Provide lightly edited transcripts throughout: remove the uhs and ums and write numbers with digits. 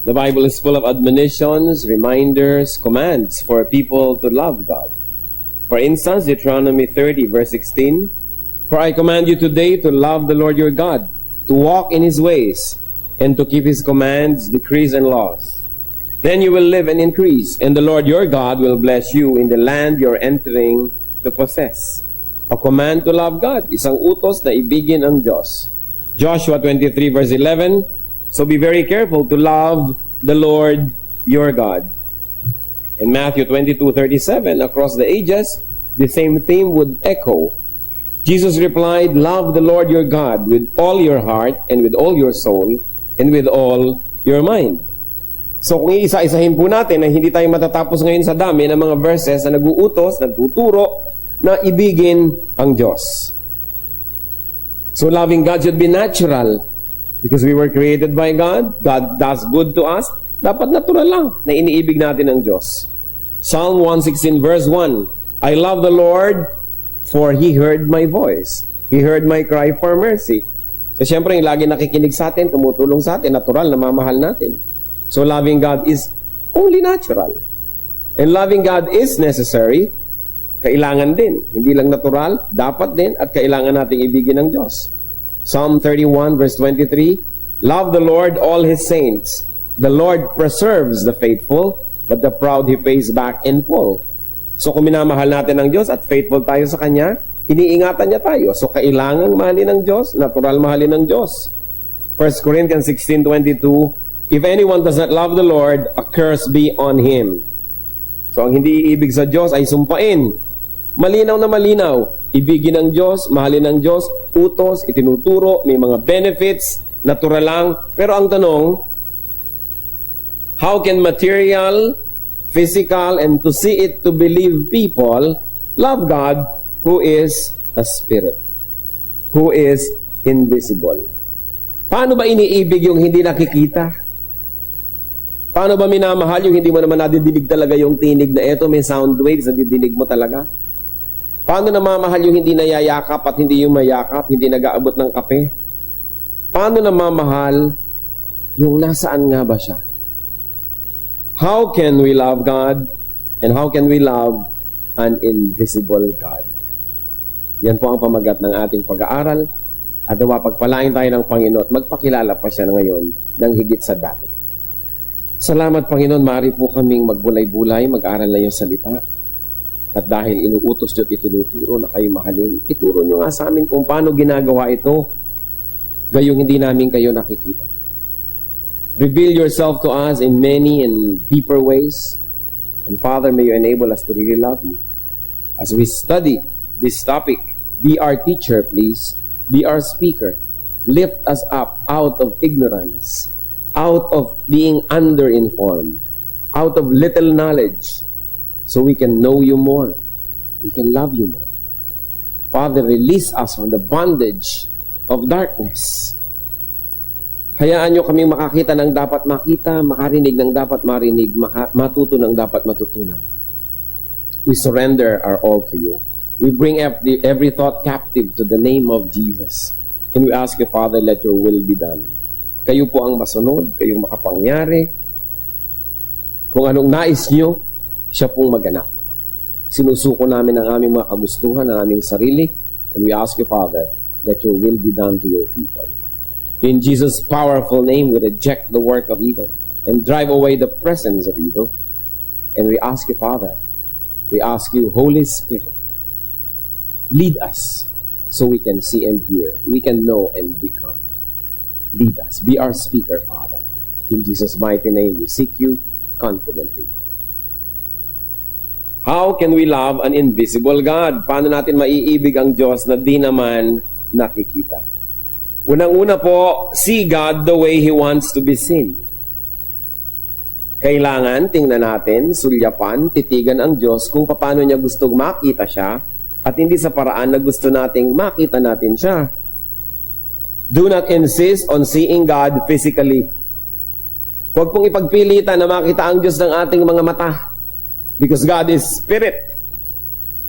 The Bible is full of admonitions, reminders, commands for people to love God. For instance, Deuteronomy 30 verse 16, "For I command you today to love the Lord your God, to walk in His ways, and to keep His commands, decrees, and laws. Then you will live and increase, and the Lord your God will bless you in the land you're entering to possess." A command to love God, isang utos na ibigin ang Diyos. Joshua 23 verse 11, "So be very careful to love the Lord your God." In Matthew 22:37, across the ages, the same theme would echo. Jesus replied, "Love the Lord your God with all your heart and with all your soul and with all your mind." So kung iisa-isahin po natin na hindi tayo matatapos ngayon sa dami ng mga verses na nag-uutos, nagtuturo na ibigin ang Diyos. So loving God should be natural because we were created by God. God does good to us. Dapat natural lang na iniibig natin ang Diyos. Psalm 116 verse 1, "I love the Lord for He heard my voice. He heard my cry for mercy." So syempre, yung lagi nakikinig sa atin, tumutulong sa atin, natural na mamahal natin. So loving God is only natural. And loving God is necessary. Kailangan din. Hindi lang natural, dapat din at kailangan nating ibigin ng Diyos. Psalm 31 verse 23, "Love the Lord all His saints. The Lord preserves the faithful, but the proud He pays back in full." So kung minamahal natin ang Diyos at faithful tayo sa Kanya, iniingatan niya tayo. So kailangan mahalin ng Diyos, natural mahalin ng Diyos. 1 Corinthians 16:22, "If anyone does not love the Lord, a curse be on him." So ang hindi iibig sa Diyos ay sumpain. Malinaw na malinaw. Ibigin ng Diyos, mahalin ng Diyos, utos, itinuturo, may mga benefits, natural lang. Pero ang tanong, how can material, physical, and to see it to believe people love God who is a spirit, who is invisible? Paano ba iniibig yung hindi nakikita? Paano ba minamahal yung hindi mo naman nadidinig talaga yung tinig na eto, may sound waves na didinig mo talaga? Paano namamahal yung hindi nayayakap at hindi yung mayakap, hindi nag-aabot ng kape? Paano namamahal yung nasaan nga ba siya? How can we love God and how can we love an invisible God? Yan po ang pamagat ng ating pag-aaral at nawa pagpalain tayo ng Panginoon at magpakilala pa siya ngayon ng higit sa dati. Salamat Panginoon, maaari po kaming magbulay-bulay, mag-aral na yung salita. At dahil inuutos nyo at itinuturo na kayo mahalin, ituro nyo nga sa amin kung paano ginagawa ito, gayong hindi namin kayo nakikita. Reveal yourself to us in many and deeper ways. And Father, may you enable us to really love you. As we study this topic, be our teacher, please. Be our speaker. Lift us up out of ignorance, out of being underinformed, out of little knowledge, so we can know you more. We can love you more. Father, release us from the bondage of darkness. Hayaan nyo kaming makakita ng dapat makita, makarinig ng dapat marinig, matuto ng dapat matutunan. We surrender our all to you. We bring every thought captive to the name of Jesus. And we ask you, Father, let your will be done. Kayo po ang masunod, kayong makapangyari. Kung anong nais nyo, siya pong maganap. Sinusuko namin ang aming mga kagustuhan, ang aming sarili, and we ask you, Father, that your will be done to your people. In Jesus' powerful name, we reject the work of evil and drive away the presence of evil. And we ask you, Father, we ask you, Holy Spirit, lead us so we can see and hear, we can know and become. Lead us. Be our speaker, Father. In Jesus' mighty name, we seek you confidently. How can we love an invisible God? Paano natin maiibig ang Diyos na di naman nakikita? Unang-una po, see God the way He wants to be seen. Kailangan tingnan natin, sulyapan, titigan ang Diyos kung paano niya gustong makita siya at hindi sa paraan na gusto nating makita natin siya. Do not insist on seeing God physically. Huwag pong ipagpilitan na makita ang Diyos ng ating mga mata. Because God is Spirit.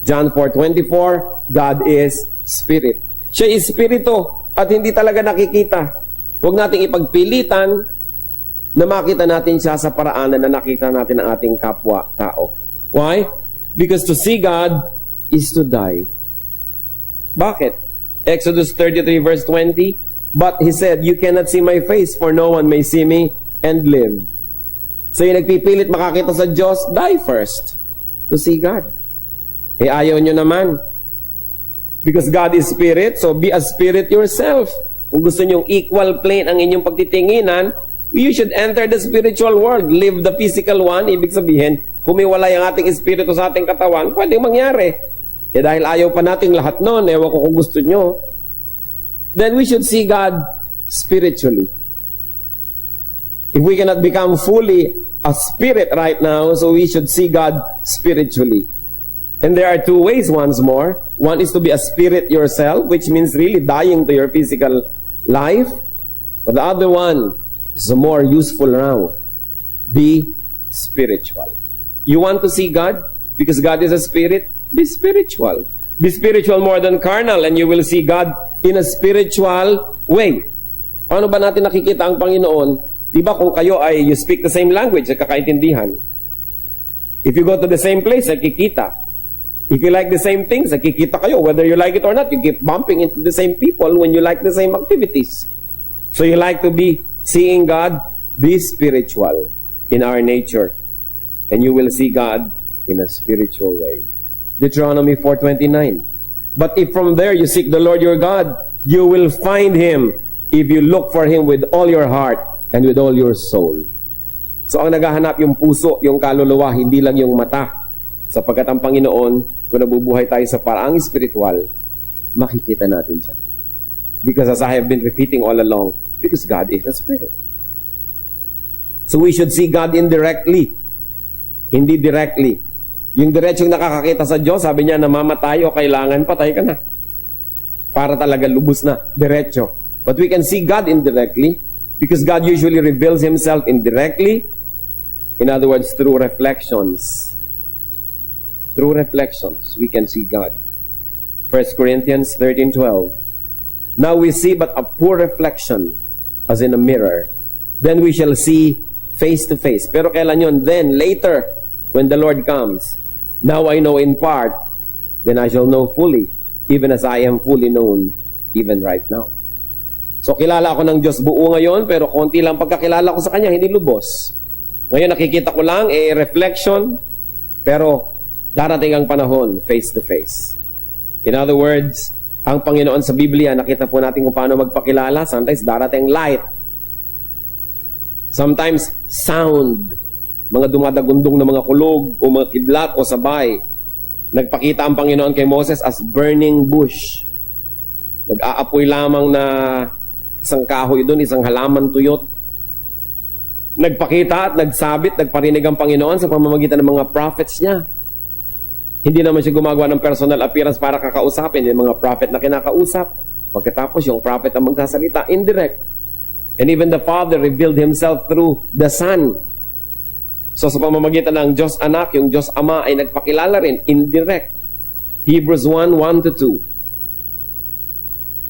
John 4:24, God is Spirit. Siya is Espiritu at hindi talaga nakikita. Huwag nating ipagpilitan na makita natin siya sa paraan na nakita natin ang ating kapwa-tao. Why? Because to see God is to die. Bakit? Exodus 33 verse 20, but he said, you cannot see my face, for no one may see me and live. So yung nagpipilit makakita sa Diyos, die first to see God. Eh ayaw nyo naman. Because God is spirit, so be a spirit yourself. Kung gusto nyong equal plane ang inyong pagtitinginan, you should enter the spiritual world. Live the physical one. Ibig sabihin, humiwalay ang ating espiritu sa ating katawan, pwedeng mangyari. Eh dahil ayaw pa nating lahat nun, ewan ko kung gusto nyo, then we should see God spiritually. If we cannot become fully a spirit right now, so we should see God spiritually. And there are two ways once more. One is to be a spirit yourself, which means really dying to your physical life. But the other one is a more useful now. Be spiritual. You want to see God? Because God is a spirit? Be spiritual. Be spiritual more than carnal, and you will see God in a spiritual way. Paano ba natin nakikita ang Panginoon? Diba kung kayo ay you speak the same language, nagkakaintindihan. If you go to the same place, nakikita. If you like the same things, nakikita kayo. Whether you like it or not, you keep bumping into the same people when you like the same activities. So you like to be seeing God, be spiritual in our nature. And you will see God in a spiritual way. Deuteronomy 4:29. But if from there you seek the Lord your God, you will find Him if you look for Him with all your heart and with all your soul. So ang naghahanap yung puso, yung kaluluwa, hindi lang yung mata. Sapagkat ang Panginoon, kung nabubuhay tayo sa paraang espiritual, makikita natin siya. Because as I have been repeating all along, because God is a spirit. So we should see God indirectly, hindi directly. Yung diretsong nakakakita sa Diyos, sabi niya, namamatay o kailangan patay ka na. Para talaga lubos na, diretso. But we can see God indirectly because God usually reveals Himself indirectly. In other words, through reflections. Through reflections, we can see God. 1 Corinthians 13:12. Now we see but a poor reflection as in a mirror. Then we shall see face to face. Pero kailan yun? Then, later, when the Lord comes. Now I know in part, then I shall know fully, even as I am fully known, even right now. So kilala ako ng Diyos buo ngayon, pero konti lang pagkakilala ko sa Kanya, hindi lubos. Ngayon nakikita ko lang, reflection, pero darating ang panahon, face to face. In other words, ang Panginoon sa Biblia, nakita po natin kung paano magpakilala. Sometimes darating light. Sometimes sound. Mga dumadagundong na mga kulog o mga kidlat o sabay. Nagpakita ang Panginoon kay Moses as burning bush. Nag-aapoy lamang na isang kahoy doon, isang halaman tuyot. Nagpakita at nagsabit, nagparinig ang Panginoon sa pamamagitan ng mga prophets niya. Hindi naman siya gumagawa ng personal appearance para kakausapin. Yung mga prophet na kinakausap. Pagkatapos yung prophet ang magsasalita, indirect. And even the Father revealed Himself through the Son. So sa pamamagitan ng Diyos Anak, yung Diyos Ama ay nagpakilala rin, indirect. Hebrews 1:1-2.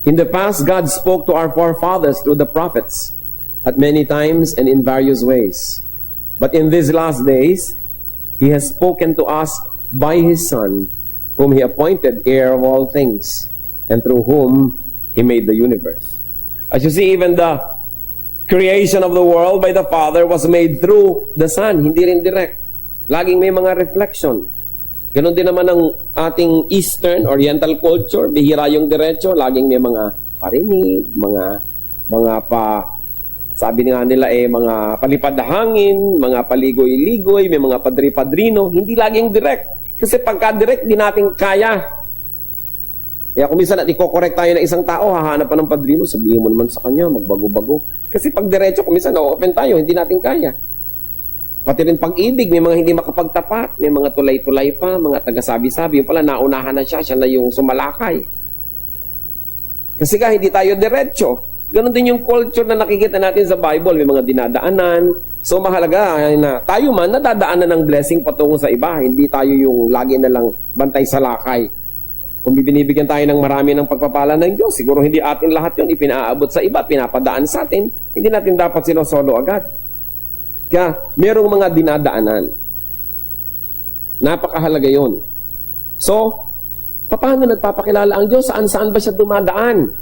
In the past, God spoke to our forefathers through the prophets at many times and in various ways. But in these last days, He has spoken to us by His Son, whom He appointed heir of all things, and through whom He made the universe. As you see, even the creation of the world by the Father was made through the Son, hindi rin direct. Laging may mga reflection. Ganon din naman ang ating Eastern, Oriental culture, bihira yung diretso, laging may mga parinig, sabi nga nila mga palipad na hangin, mga paligoy-ligoy, may mga padri-padrino, hindi laging direct. Kasi pagka-direct, di natin kaya. Kaya kung minsan iko-correct tayo ng isang tao, hahanap pa ng padrino, sabihin mo naman sa kanya, magbago-bago. Kasi pag diretso, kung minsan na-open tayo, hindi natin kaya. Pati rin pag-ibig, may mga hindi makapagtapat, may mga tulay-tulay pa, mga taga-sabi-sabi, yung pala naunahan na siya na yung sumalakay. Kasi hindi tayo diretso. Ganon din yung culture na nakikita natin sa Bible, may mga dinadaanan. So mahalaga na tayo man nadadaanan ng blessing patungo sa iba, hindi tayo yung lagi na lang bantay sa lakay. Kung binibigyan tayo ng marami ng pagpapala ng Diyos, siguro hindi atin lahat yun ipinaabot sa iba, pinapadaan sa atin, hindi natin dapat sinosolo agad. Kaya merong mga dinadaanan. Napakahalaga yon. So, paano nagpapakilala ang Diyos? Saan ba siya dumadaan?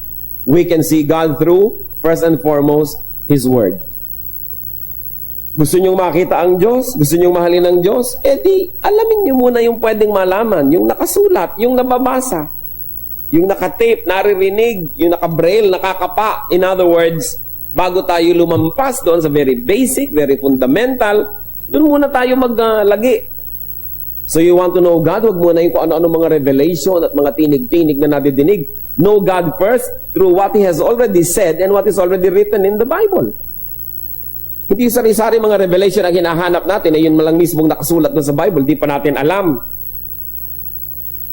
We can see God through, first and foremost, His Word. Gusto niyong makita ang Diyos? Gusto niyong mahalin ang Diyos? Di, alamin niyo muna yung pwedeng malaman, yung nakasulat, yung nababasa, yung nakatape, naririnig, yung nakabraille, nakakapa. In other words, bago tayo lumampas doon sa very basic, very fundamental, doon muna tayo maglagi. So you want to know God? Huwag muna yung kung ano-ano mga revelation at mga tinig-tinig na nadidinig. Know God first through what He has already said and what is already written in the Bible. Hindi sari-sari mga revelation ang hinahanap natin na yun malang mismong nakasulat na sa Bible, di pa natin alam.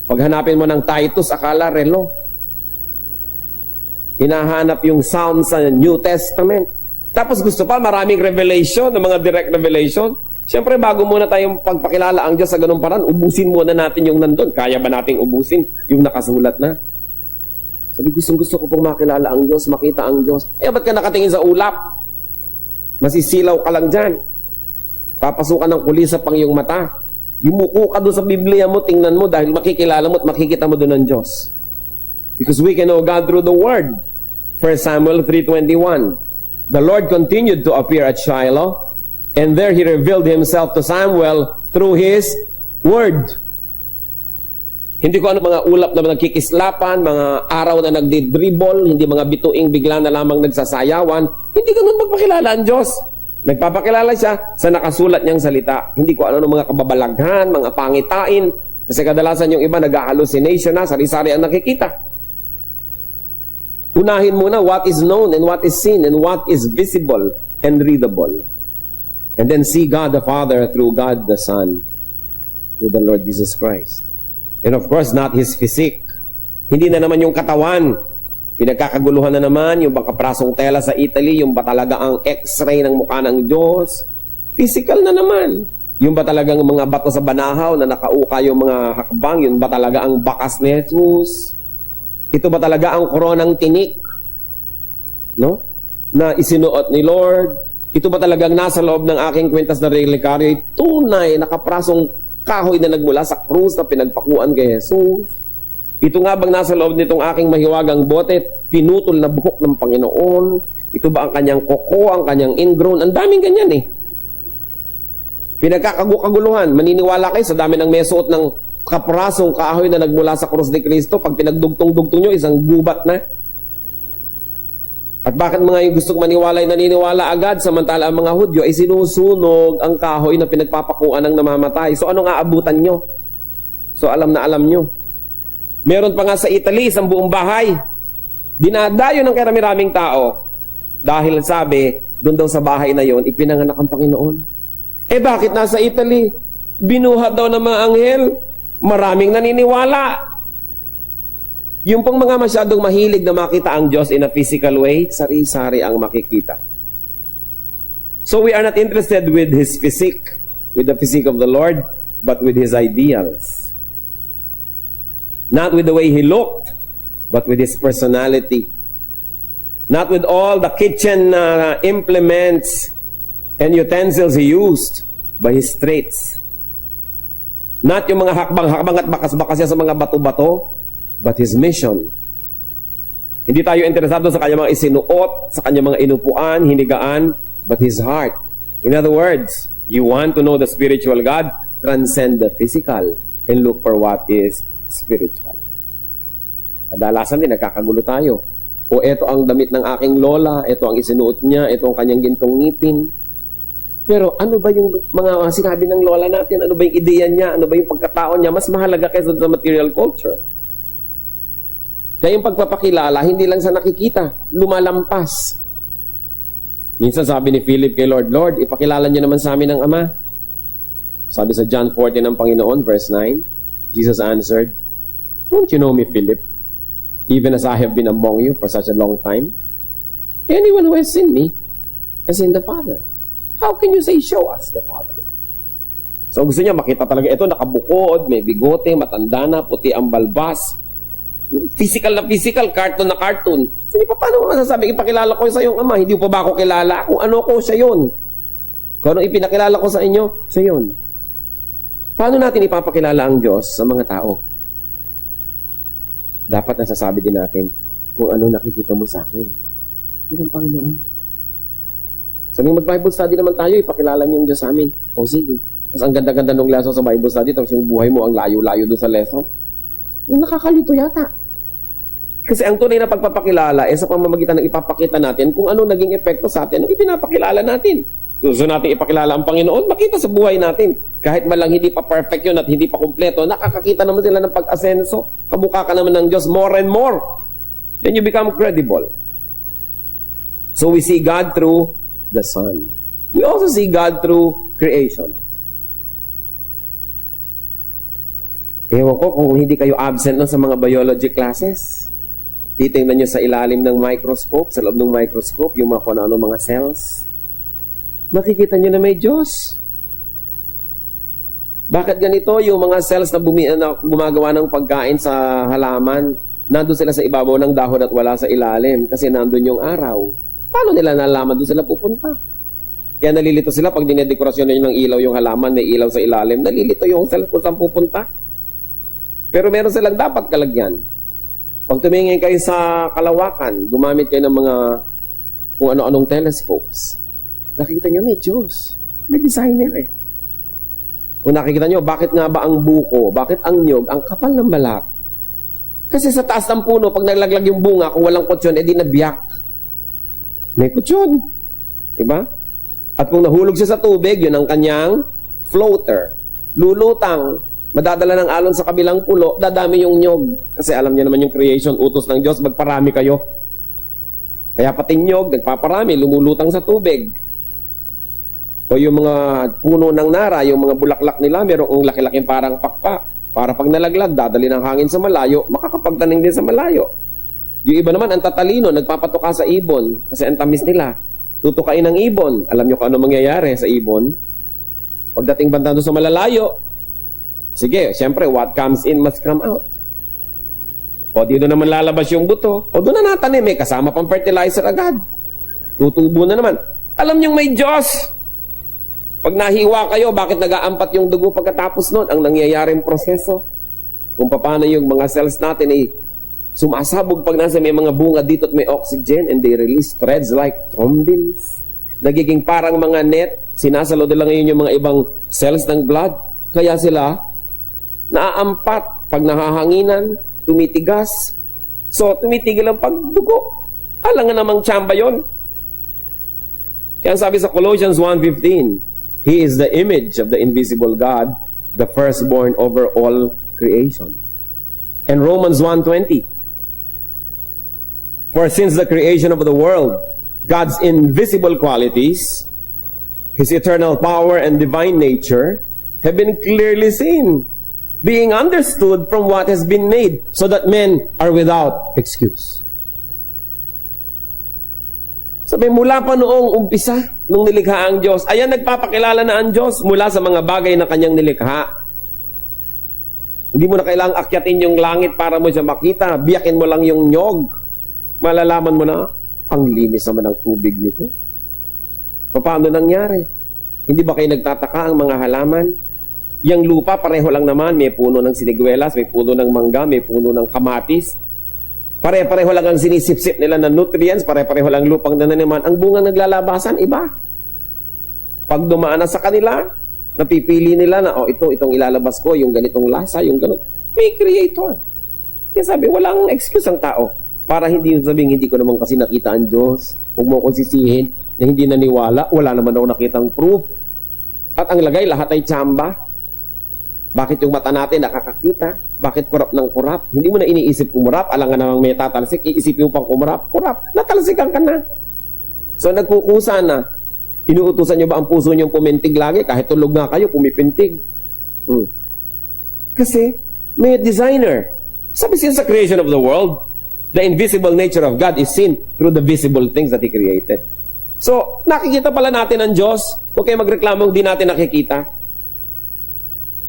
Pag hanapin mo ng Titus, akala relo. Hinahanap yung sound sa New Testament. Tapos gusto pa maraming revelation, ng mga direct revelation. Siyempre, bago muna tayong pagpakilala ang Diyos sa ganung paraan, ubusin muna natin yung nandun. Kaya ba nating ubusin yung nakasulat na? Sabi, gusto ko pong makilala ang Diyos, makita ang Diyos. Ba't ka nakatingin sa ulap? Masisilaw ka lang dyan. Papasukan ng kulisa pang iyong mata. Yumuko ka doon sa Biblia mo, tingnan mo, dahil makikilala mo at makikita mo doon ang Diyos. Because we can know God through the Word. 1 Samuel 3:21. The Lord continued to appear at Shiloh, and there He revealed Himself to Samuel through His Word. Hindi ko ano mga ulap na nagkikislapan, mga araw na nagdidribble, hindi mga bituing bigla na lamang nagsasayawan. Hindi ganun magpakilala ang Diyos. Nagpapakilala siya sa nakasulat niyang salita. Hindi ko ano mga kababalaghan, mga pangitain. Kasi kadalasan yung iba nag-hallucination na, sari-sari ang nakikita. Unahin muna what is known and what is seen and what is visible and readable. And then see God the Father through God the Son, through the Lord Jesus Christ. And of course, not His physique. Hindi na naman yung katawan. Pinagkakaguluhan na naman yung bangkaprasong tela sa Italy, yung ba talaga ang x-ray ng mukha ng Diyos. Physical na naman. Yung ba talagang mga bato sa banahaw na nakauka yung mga hakbang, yun ba talaga ang bakas ni Jesus? Ito ba talaga ang koronang tinik? No? Na isinuot ni Lord? Ito ba talagang nasa loob ng aking kwentas na relikaryo? Tunay, nakaprasong kahoy na nagmula sa krus na pinagpakuan kay Jesus. Ito nga bang nasa loob nitong aking mahiwagang bote, pinutol na buhok ng Panginoon? Ito ba ang kanyang koko, ang kanyang ingrown? Ang daming ganyan eh. Pinagkakaguluhan. Maniniwala kayo sa dami ng mesuot ng kaprasong kahoy na nagmula sa krus ni Kristo. Pag pinagdugtong-dugtong nyo, isang gubat na. At bakit mga yung gustong maniwala ay naniniwala agad, samantala ang mga Hudyo ay sinusunog ang kahoy na pinagpapakuan ng namamatay. So anong aabutan nyo? So alam na alam nyo. Meron pa nga sa Italy, isang buong bahay. Dinadayo ng karami-raming tao. Dahil sabi, doon daw sa bahay na yon ipinanganak ang Panginoon. Bakit nasa Italy? Binuhat daw ng mga anghel. Maraming naniniwala. Yung pang mga masyadong mahilig na makita ang Diyos in a physical way, sari-sari ang makikita. So we are not interested with His physique, with the physique of the Lord, but with His ideals. Not with the way He looked, but with His personality. Not with all the kitchen implements and utensils He used, but His traits. Not yung mga hakbang-hakbang at bakas-bakas niya sa mga bato-bato, but His mission. Hindi tayo interesado sa kanyang mga isinuot, sa kanyang mga inupuan, hinigaan, but His heart. In other words, you want to know the spiritual God, transcend the physical and look for what is spiritual. Kadalasan din, nagkakagulo tayo. O eto ang damit ng aking lola, eto ang isinuot niya, eto ang kanyang gintong ngipin. Pero ano ba yung mga sinabi ng lola natin? Ano ba yung ideya niya? Ano ba yung pagkatao niya? Mas mahalaga kaysa sa material culture. Kaya yung pagpapakilala, hindi lang sa nakikita, lumalampas. Minsan sabi ni Philip kay Lord, Lord, ipakilala niyo naman sa amin ang Ama. Sabi sa John 14 ng Panginoon, verse 9, Jesus answered, Don't you know me, Philip? Even as I have been among you for such a long time? Anyone who has seen me has seen the Father. How can you say, show us the Father? So gusto niya makita talaga ito, nakabukod, may bigote, matanda na, puti ang balbas. Physical na physical, cartoon na cartoon. Sige pa, paano mo masasabi, ipakilala ko sa iyong Ama, hindi pa ba ako kilala? Kung ano ko siya yun. Kung ano ipinakilala ko sa inyo, siya yun. Paano natin ipapakilala ang Diyos sa mga tao? Dapat nasasabi din natin kung ano nakikita mo sa akin. Yun ang Panginoon. Sabi mag-Bible study naman tayo, ipakilala niyo yung Diyos sa amin. O sige. Tapos ang ganda-ganda ng lesson sa Bible study, tapos yung buhay mo ang layo-layo doon sa lesson. Yung nakakalito yata. Kasi ang tunay na pagpapakilala ay sa pamamagitan ng ipapakita natin kung ano naging epekto sa atin, ang ipinapakilala natin. Gusto natin ipakilala ang Panginoon, makita sa buhay natin. Kahit malang hindi pa perfect yun at hindi pa kumpleto, nakakakita naman sila ng pag-asenso. Kamukha ka naman ng Diyos more and more. Then you become credible. So we see God through the Son. We also see God through creation. Ewan ko kung hindi kayo absent na sa mga biology classes. Titingnan nyo sa ilalim ng microscope, sa loob ng microscope, yung mga kung ano mga cells. Makikita nyo na may Diyos. Bakit ganito? Yung mga cells na gumagawa ng pagkain sa halaman, nandun sila sa ibabaw ng dahon at wala sa ilalim kasi nandun yung araw. Paano nila nalaman doon sila pupunta? Kaya nalilito sila pag dinedekorasyon nyo ng ilaw yung halaman, may ilaw sa ilalim, nalilito yung cells kung saan pupunta. Pero meron silang dapat kalagyan. Pag tumingin kayo sa kalawakan, gumamit kayo ng mga kung ano-anong telescopes, nakikita nyo may Diyos. May designer eh. Kung nakikita nyo, bakit nga ba ang buko, bakit ang nyog, ang kapal ng balat? Kasi sa taas ng puno, pag naglaglag yung bunga, kung walang kutsyon, edi nagbiyak. May kutsyon. Diba? At kung nahulog siya sa tubig, yun ang kanyang floater. Lulutang. Madadala ng alon sa kabilang pulo, dadami yung nyog. Kasi alam niya naman yung creation, utos ng Diyos, magparami kayo. Kaya pati nyog, nagpaparami, lumulutang sa tubig. O yung mga puno ng nara, yung mga bulaklak nila, merong laki-laking parang pakpa. Para pag nalaglag, dadali ng hangin sa malayo, makakapagtanim din sa malayo. Yung iba naman, ang tatalino, nagpapatuka sa ibon. Kasi ang tamis nila. Tutukain ng ibon. Alam niyo kung ano mangyayari sa ibon? Pagdating banda doon sa malalayo, sige, siyempre, what comes in must come out. O dito naman lalabas yung buto. O doon na natanim, may kasama pang fertilizer agad. Tutubo na naman. Alam niyong may Diyos. Pag nahiwa kayo, bakit nag-aampat yung dugo pagkatapos nun? Ang nangyayaring proseso. Kung paano yung mga cells natin ay sumasabog pag nasa may mga bunga dito at may oxygen and they release threads like thrombins. Nagiging parang mga net. Sinasalo nila ngayon yung mga ibang cells ng blood. Kaya sila naaampat pag nahahanginan, tumitigas. So, tumitigil ang pagdugo. Alangan namang tsamba yun. Kaya sabi sa Colossians 1:15, He is the image of the invisible God, the firstborn over all creation. And Romans 1:20, For since the creation of the world, God's invisible qualities, His eternal power and divine nature, have been clearly seen, being understood from what has been made, so that men are without excuse. Sabi, mula pa noong umpisa, nung nilikha ang Diyos, ayan nagpapakilala na ang Diyos mula sa mga bagay na kanyang nilikha. Hindi mo na kailangang akyatin yung langit para mo siya makita. Biyakin mo lang yung nyog. Malalaman mo na, ang linis naman ng tubig nito. Paano nangyari? Hindi ba kayo nagtataka ang mga halaman? Yang lupa, pareho lang naman. May puno ng siniguelas, may puno ng mangga, may puno ng kamatis. Pare-pareho lang ang sinisip-sip nila ng nutrients, pare-pareho lang lupang nananiman. Ang bunga naglalabasan, iba. Pag dumaan na sa kanila, napipili nila na, itong ilalabas ko, yung ganitong lasa, yung ganun. May creator. Kaya sabi, walang excuse ang tao. Para hindi yung sabihin, hindi ko naman kasi nakita ang Diyos. Huwag mo akong sisihin na hindi naniwala. Wala naman ako nakitang proof. At ang lagay, lahat ay tsamba. Bakit yung mata natin nakakakita? Bakit kurap ng kurap? Hindi mo na iniisip kumurap. Alangan namang may tatalsik. Iisip yung pang kumurap. Kurap. Natalsikan ka na. So nagkukusa na. Inuutusan nyo ba ang puso nyo pumintig lagi? Kahit tulog nga kayo, pumipintig. Kasi may designer. Sabi siya sa creation of the world, the invisible nature of God is seen through the visible things that He created. So, nakikita pala natin ang Diyos. Huwag kayo magreklamong di natin nakikita.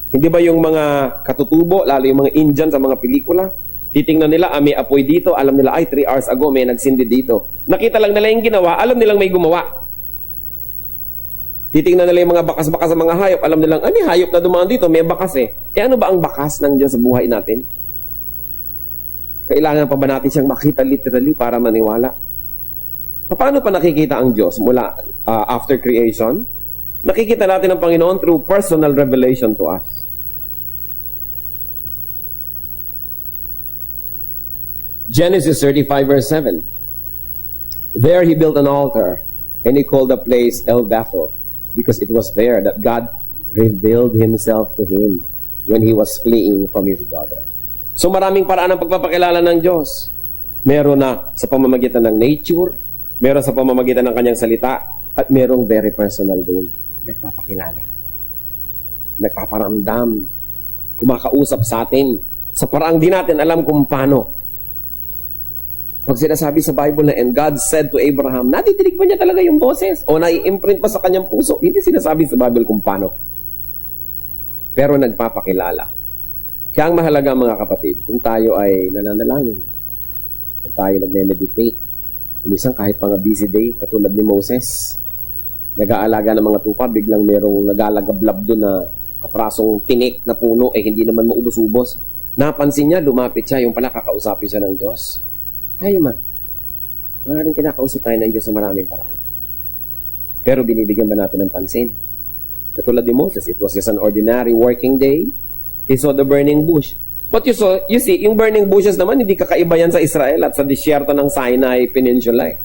Hindi ba yung mga katutubo, lalo yung mga Indian sa mga pelikula, titingnan nila, may apoy dito, alam nila, 3 hours ago may nagsindi dito. Nakita lang nila yung ginawa, alam nilang may gumawa. Titingnan nila yung mga bakas-bakas sa mga hayop. Alam nilang, may hayop na dumaan dito, may bakas eh. Ano ba ang bakas ng Diyos sa buhay natin? Kailangan pa ba natin siyang makita literally para maniwala? Paano pa nakikita ang Diyos mula after creation? Nakikita natin ang Panginoon through personal revelation to us. Genesis 35 verse 7. There he built an altar, and he called the place El Bethel, because it was there that God revealed himself to him when he was fleeing from his brother. So maraming paraan ng pagpapakilala ng Diyos. Meron na sa pamamagitan ng nature, meron sa pamamagitan ng kanyang salita, at merong very personal din. Nagpapakilala. Nagpaparamdam. Kumakausap sa atin. Sa paraang di natin alam kung paano. Pag sinasabi sa Bible na, and God said to Abraham, nadidinig ba niya talaga yung boses? O nai-imprint pa sa kanyang puso? Hindi sinasabi sa Bible kung paano. Pero nagpapakilala. Kaya ang mahalaga mga kapatid, kung tayo ay nananalangin, kung tayo nagme-meditate, minsan kahit pang busy day, katulad ni Moses, nag-aalaga ng mga tupa, biglang merong nagalagablab doon na kaprasong tinik na puno, hindi naman maubos-ubos. Napansin niya, lumapit siya, yung pala kakausapin siya ng Diyos. Tayo man, maraming kinakausap tayo ng Diyos sa maraming paraan. Pero binibigyan ba natin ng pansin? Katulad ni Moses, it was just an ordinary working day. He saw the burning bush. But you see, yung burning bushes naman, hindi kakaiba yan sa Israel at sa disyerto ng Sinai Peninsula.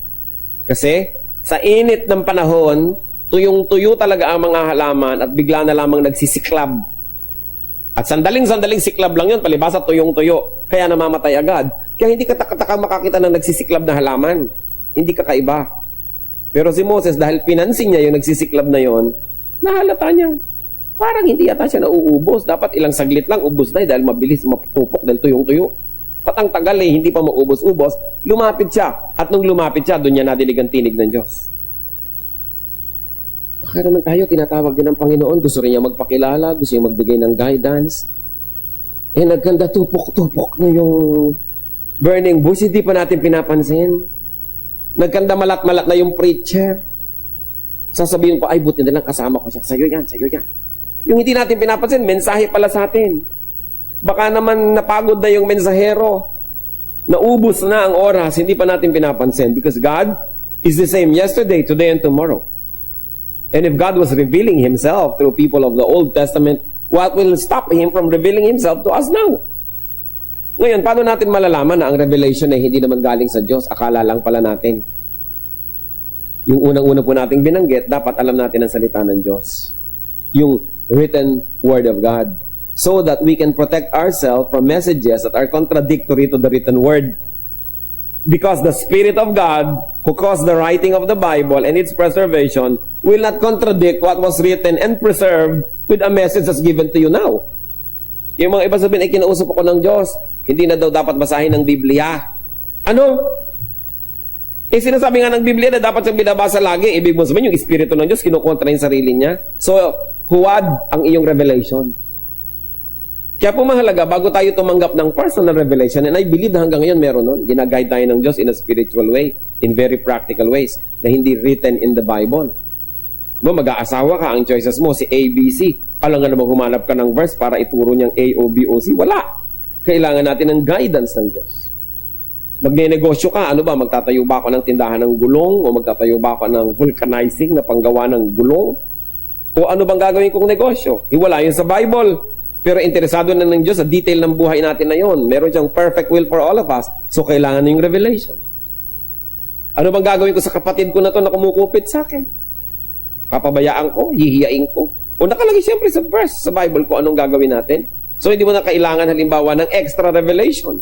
Kasi, sa init ng panahon, tuyong-tuyo talaga ang mga halaman at bigla na lamang nagsisiklab. At sandaling-sandaling siklab lang yun, palibasa tuyong-tuyo. Kaya namamatay agad. Kaya hindi ka takataka makakita ng nagsisiklab na halaman. Hindi kakaiba. Pero si Moses, dahil pinansin niya yung nagsisiklab na yon, nahalata niyang parang hindi yata siya nauubos. Dapat ilang saglit lang, ubos na dahil mabilis maputupok dahil tuyong-tuyo. Patang tagal hindi pa maubos-ubos. Lumapit siya. At nung lumapit siya, doon niya nadinig ang tinig ng Diyos. Baka naman tayo, tinatawag din ng Panginoon. Gusto rin niya magpakilala, gusto niya magbigay ng guidance. Nagkanda tupok-tupok na yung burning bush, hindi pa natin pinapansin. Nagkanda malat-malat na yung preacher. Sasabihin pa, ay buti na lang kasama ko siya. Sa'yo yan, sa'yo yan. Yung hindi natin pinapansin, mensahe pala sa atin. Baka naman napagod na yung mensahero. Naubos na ang oras, hindi pa natin pinapansin. Because God is the same yesterday, today, and tomorrow. And if God was revealing Himself through people of the Old Testament, what will stop Him from revealing Himself to us now? Ngayon, paano natin malalaman na ang revelation ay hindi naman galing sa Diyos? Akala lang pala natin. Yung unang-una po nating binanggit, dapat alam natin ang salita ng Diyos. Yung written Word of God. So that we can protect ourselves from messages that are contradictory to the written Word. Because the Spirit of God, who caused the writing of the Bible and its preservation, will not contradict what was written and preserved with a message that's given to you now. Yung mga iba sabihin, kinausap ako ng Diyos, hindi na daw dapat basahin ng Biblia. Ano? Sinasabi nga ng Biblia na dapat siyang binabasa lagi. Ibig mo sabihin, yung Espiritu ng Diyos, kinukontra yung sarili niya. So, huwad ang iyong revelation. Kaya po mahalaga, bago tayo tumanggap ng personal revelation, and I believe na hanggang ngayon meron nun, ginaguide tayo ng Diyos in a spiritual way, in very practical ways, na hindi written in the Bible. Mag-aasawa ka, ang choices mo, si A, B, C. Alam nga namang humanap ka ng verse para ituro niyang A, O, B, O, C. Wala. Kailangan natin ng guidance ng Diyos. Magne-negosyo ka, ano ba? Magtatayo ba ako ng tindahan ng gulong? O magtatayo ba ako ng vulcanizing na panggawa ng gulong? O ano bang gagawin kong negosyo? Wala yun sa Bible. Pero interesado na ng Diyos sa detail ng buhay natin na yon. Meron siyang perfect will for all of us. So, kailangan na yung revelation. Ano bang gagawin ko sa kapatid ko na to na kumukupit sa akin? Papabayaan ko? Hihiyain ko? O nakalagay siyempre sa verse sa Bible ko anong gagawin natin. So, hindi mo na kailangan halimbawa ng extra revelation.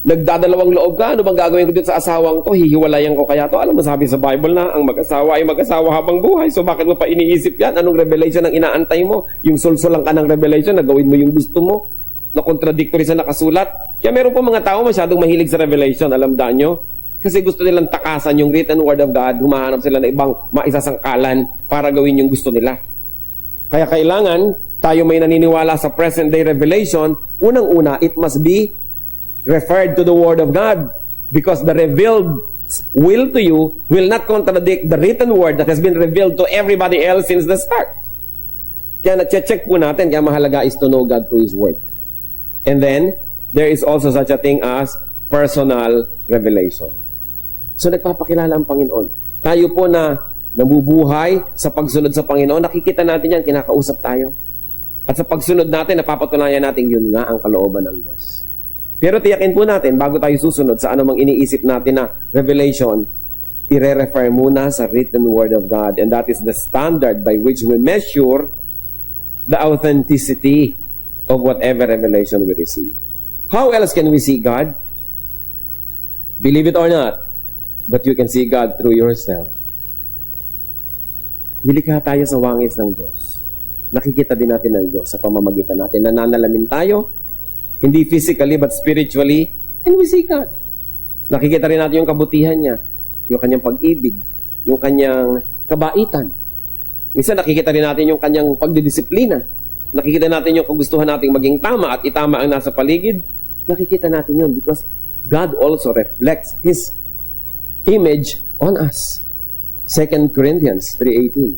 Nagdadalawang loob ka, ano bang gagawin ko dito sa asawang to? Hihiwalayan ko kaya to? Alam mo, sabi sa Bible na ang mag-asawa ay mag-asawa habang buhay. So bakit mo pa iniisip yan? Anong revelation ang inaantay mo? Yung sulsulang ka ng revelation na gawin mo yung gusto mo? Na contradictory sa nakasulat? Kaya meron po mga tao masyadong mahilig sa revelation. Alam daan nyo? Kasi gusto nilang takasan yung written word of God. Humahanap sila ng ibang maisasangkalan para gawin yung gusto nila. Kaya kailangan tayo may naniniwala sa present day revelation. Unang-una, it must be referred to the Word of God, because the revealed will to you will not contradict the written word that has been revealed to everybody else since the start. Kaya na-check po natin, kaya mahalaga is to know God through His word. And then, there is also such a thing as personal revelation. So, nagpapakilala ang Panginoon. Tayo po na nabubuhay sa pagsunod sa Panginoon, nakikita natin yan, kinakausap tayo. At sa pagsunod natin, napapatunayan natin yun nga ang kalooban ng Diyos. Pero tiyakin po natin, bago tayo susunod sa anumang iniisip natin na revelation, ire-refer muna sa written word of God. And that is the standard by which we measure the authenticity of whatever revelation we receive. How else can we see God? Believe it or not, but you can see God through yourself. Nilikha tayo sa wangis ng Diyos. Nakikita din natin ng Diyos sa pamamagitan natin. Nananalamin tayo, hindi physically but spiritually, and we see God. Nakikita rin natin yung kabutihan niya, yung kanyang pag-ibig, yung kanyang kabaitan. Minsan nakikita rin natin yung kanyang pagdidisiplina. Nakikita natin yung kagustuhan nating maging tama at itama ang nasa paligid. Nakikita natin yun because God also reflects His image on us. 2 Corinthians 3:18.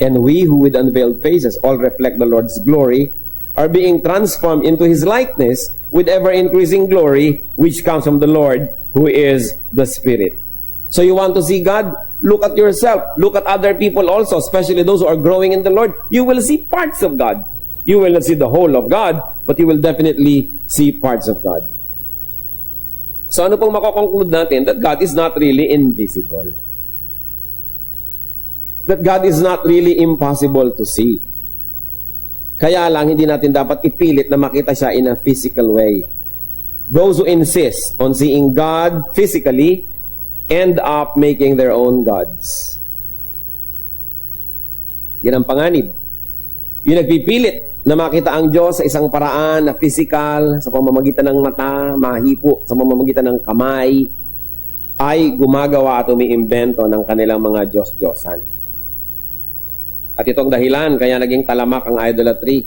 And we who with unveiled faces all reflect the Lord's glory are being transformed into His likeness with ever-increasing glory, which comes from the Lord, who is the Spirit. So you want to see God? Look at yourself. Look at other people also, especially those who are growing in the Lord. You will see parts of God. You will not see the whole of God, but you will definitely see parts of God. So ano pong makokonclude natin? That God is not really invisible. That God is not really impossible to see. Kaya lang, hindi natin dapat ipilit na makita siya in a physical way. Those who insist on seeing God physically end up making their own gods. Yan ang panganib. Yung nagpipilit na makita ang Diyos sa isang paraan na physical, sa pamamagitan ng mata, mahipo, sa pamamagitan ng kamay, ay gumagawa at umiimbento ng kanilang mga Diyos-Diyosan. At itong dahilan, kaya naging talamak ang idolatry.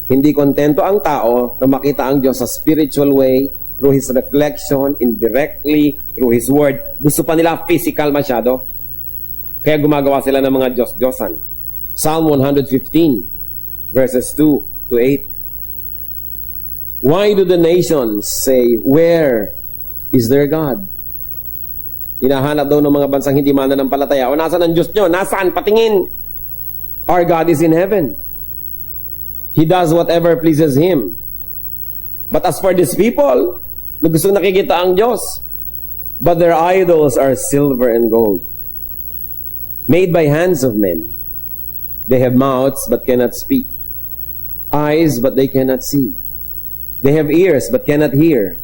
Hindi kontento ang tao na makita ang Diyos sa spiritual way, through His reflection, indirectly, through His word. Gusto pa nila physical masyado. Kaya gumagawa sila ng mga Diyos-Diyosan. Psalm 115, verses 2 to 8. Why do the nations say, where is their God? Hinahanap daw ng mga bansang hindi mananampalataya. O nasaan ang Diyos nyo? Nasaan? Patingin! Our God is in heaven. He does whatever pleases Him. But as for these people, na gustong nakikita ang Diyos, but their idols are silver and gold, made by hands of men. They have mouths but cannot speak, eyes but they cannot see. They have ears but cannot hear,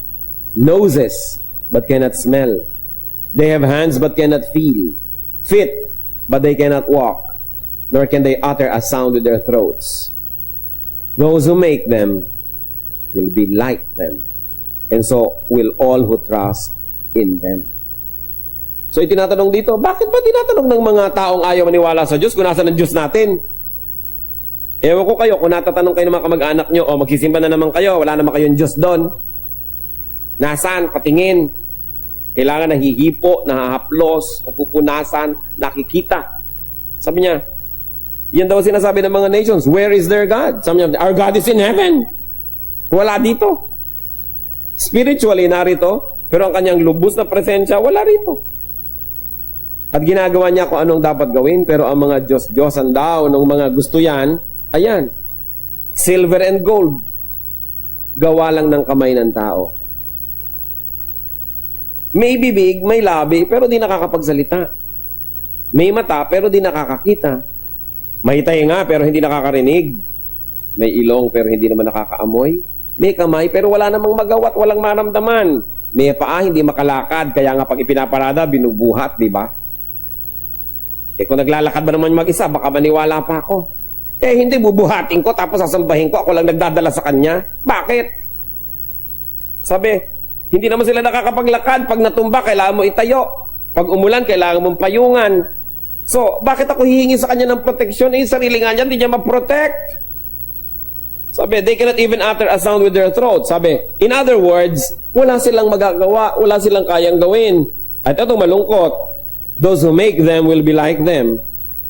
noses but cannot smell. They have hands but cannot feel, feet but they cannot walk, nor can they utter a sound with their throats. Those who make them will be like them, and so will all who trust in them. So itinatanong dito, bakit ba tinatanong ng mga taong ayaw maniwala sa Diyos kung nasa ng Diyos natin? Ewan ko kayo, kung natatanong kayo ng mga kamag-anak nyo, o magsisimba na naman kayo, wala naman kayong Diyos doon. Nasaan? Patingin. Kailangan nahihipo, nahahaplos, napupunasan, nakikita. Sabi niya, yan daw sinasabi ng mga nations, where is their God? Sabi niya, our God is in heaven. Wala dito. Spiritually, narito, pero ang kanyang lubos na presensya, wala rito. At ginagawa niya kung anong dapat gawin, pero ang mga Diyos-Diyosan daw, nung mga gusto yan, ayan, silver and gold, gawa lang ng kamay ng tao. May bibig, may labi, pero di nakakapagsalita. May mata, pero di nakakakita. May tainga, pero hindi nakakarinig. May ilong, pero hindi naman nakakaamoy. May kamay, pero wala namang magawa at walang maramdaman. May paa, hindi makalakad, kaya nga pag ipinaparada, binubuhat, di ba? Kung naglalakad ba naman mag-isa, baka maniwala pa ako. Hindi, bubuhatin ko, tapos sasambahin ko, ako lang nagdadala sa kanya. Bakit? Sabi, hindi naman sila nakakapaglakad. Pag natumba, kailangan mo itayo. Pag umulan, kailangan mong payungan. So, bakit ako hihingi sa kanya ng proteksyon? Sarili nga niya, hindi niya ma-protect. Sabi, they cannot even utter a sound with their throat. Sabi, in other words, wala silang magagawa, wala silang kayang gawin. At itong malungkot, those who make them will be like them.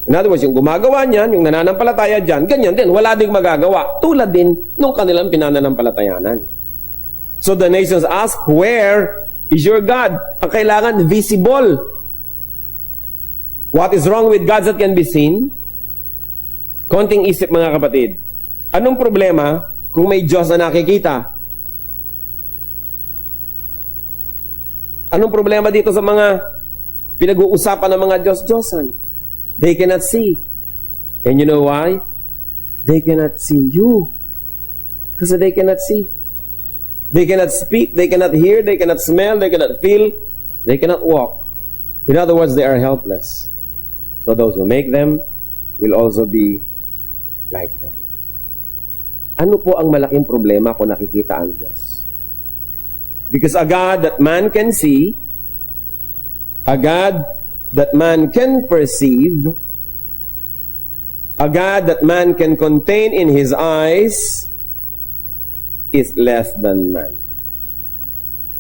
In other words, yung gumagawa niyan, yung nananampalataya dyan, ganyan din, wala ding magagawa. Tulad din nung kanilang pinananampalatayanan. So the nations ask, where is your God? Ang kailangan, visible. What is wrong with gods that can be seen? Konting isip mga kapatid. Anong problema kung may Diyos na nakikita? Anong problema dito sa mga pinag-uusapan ng mga Diyos-Diyosan? They cannot see. And you know why? They cannot see you. Because they cannot see. They cannot speak, they cannot hear, they cannot smell, they cannot feel, they cannot walk. In other words, they are helpless. So those who make them will also be like them. Ano po ang malaking problema kung nakikita ang Diyos? Because a God that man can see, a God that man can perceive, a God that man can contain in his eyes, is less than man,